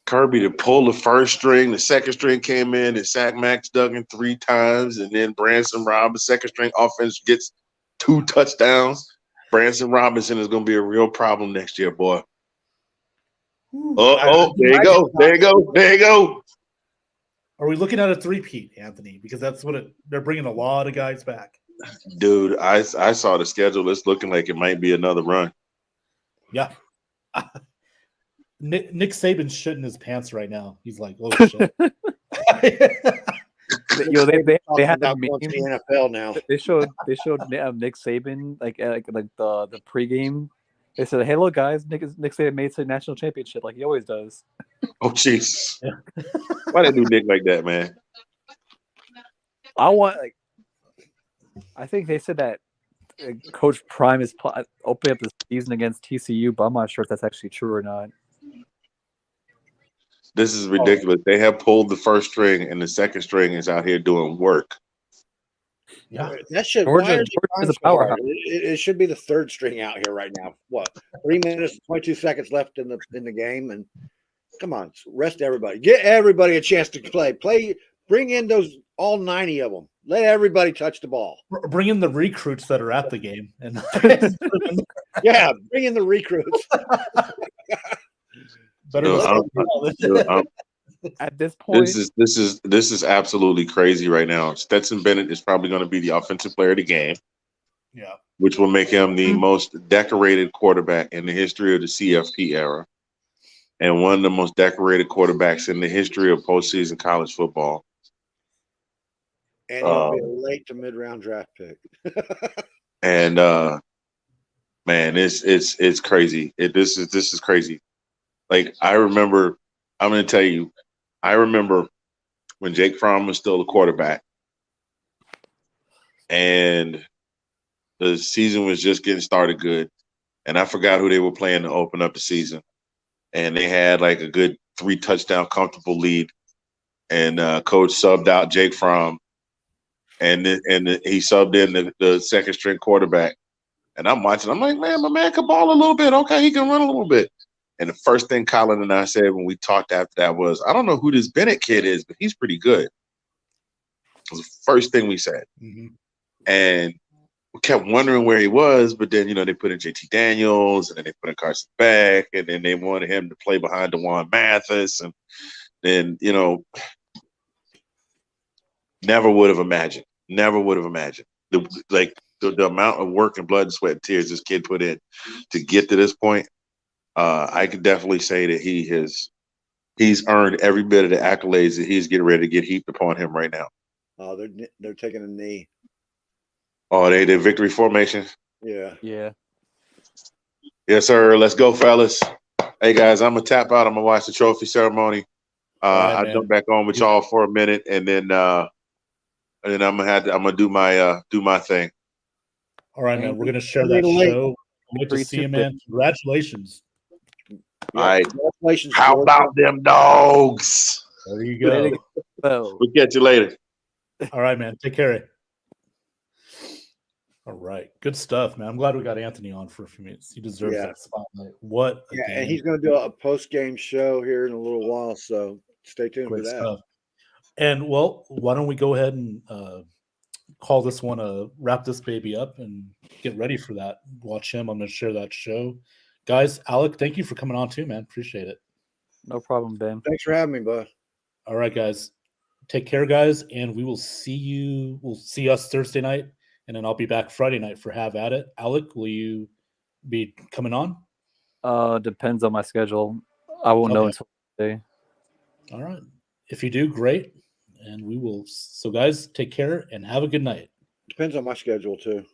Kirby to pull the first string. The second string came in and sacked Max Duggan 3 times. And then Branson Robinson, second string offense, gets 2 touchdowns. Branson Robinson is going to be a real problem next year, boy. There you go. Are we looking at a three-peat, Anthony? Because that's what they're bringing a lot of guys back. Dude, I saw the schedule. It's looking like it might be another run. Yeah. Nick Saban's shitting his pants right now. He's like, oh shit. They had that meme. The NFL now. They showed Nick Saban like the pregame They said, "Hey, look, guys, Nick Saban made it to the national championship like he always does." Oh, Jesus. Yeah. Why they do Nick like that, man? I think they said that Coach Prime is opening up the season against TCU, but I'm not sure if that's actually true or not. This is ridiculous. They have pulled the first string, and the second string is out here doing work. Yeah. That should. Georgia- Why is Georgia's it a so hard? powerhouse. It should be the third string out here right now. What? 3 minutes and 22 seconds left in the game, and come on, rest everybody. Get everybody a chance to play. Play. Bring in those all 90 of them. Let everybody touch the ball. Bring in the recruits that are at the game, and Yeah, bring in the recruits. better. At this point, This is absolutely crazy right now. Stetson Bennett is probably going to be the offensive player of the game, Yeah. which will make him the most decorated quarterback in the history of the CFP era, and one of the most decorated quarterbacks in the history of postseason college football. And he'll be a late to mid-round draft pick. And man, it's crazy. This is crazy. Like I remember, I'm going to tell you, I remember when Jake Fromm was still the quarterback, and the season was just getting started good, and I forgot who they were playing to open up the season, and they had like a good 3-touchdown comfortable lead, and coach subbed out Jake Fromm, and he subbed in the second string quarterback, and I'm watching. I'm like, man, my man can ball a little bit. Okay, he can run a little bit. And the first thing Colin and I said when we talked after that was, I don't know who this Bennett kid is, but he's pretty good. It was the first thing we said. Mm-hmm. And we kept wondering where he was, but then, they put in JT Daniels, and then they put in Carson Beck, and then they wanted him to play behind DeJuan Mathis. And then, never would have imagined. The amount of work and blood and sweat and tears this kid put in to get to this point. I could definitely say that he's earned every bit of the accolades that he's getting ready to get heaped upon him right now. Oh, they're taking a knee. Oh, they did victory formation. Yeah. Yes, sir. Let's go, fellas. Hey guys, I'm gonna tap out. I'm gonna watch the trophy ceremony. I'll jump back on with y'all for a minute, and then I'm gonna do my thing. All right, man. We're gonna share that show. Good to see you, man. Congratulations. All right. Congratulations. How Georgia. about them dogs? There you go. We'll catch you later. All right, man. Take care. All right. Good stuff, man. I'm glad we got Anthony on for a few minutes. He deserves that spotlight. What a game. And he's going to do a post-game show here in a little while, so stay tuned for that. Stuff. And, well, why don't we go ahead and call this one wrap this baby up and get ready for that. Watch him. I'm going to share that show. Guys, Alec, thank you for coming on too, man. Appreciate it. No problem, Ben. Thanks for having me, bud. All right, guys. Take care, guys, and we will see you. We'll see us Thursday night, and then I'll be back Friday night for Have At It. Alec, will you be coming on? Depends on my schedule. I won't know until Thursday. All right. If you do, great. And we will. So, guys, take care and have a good night. Depends on my schedule, too.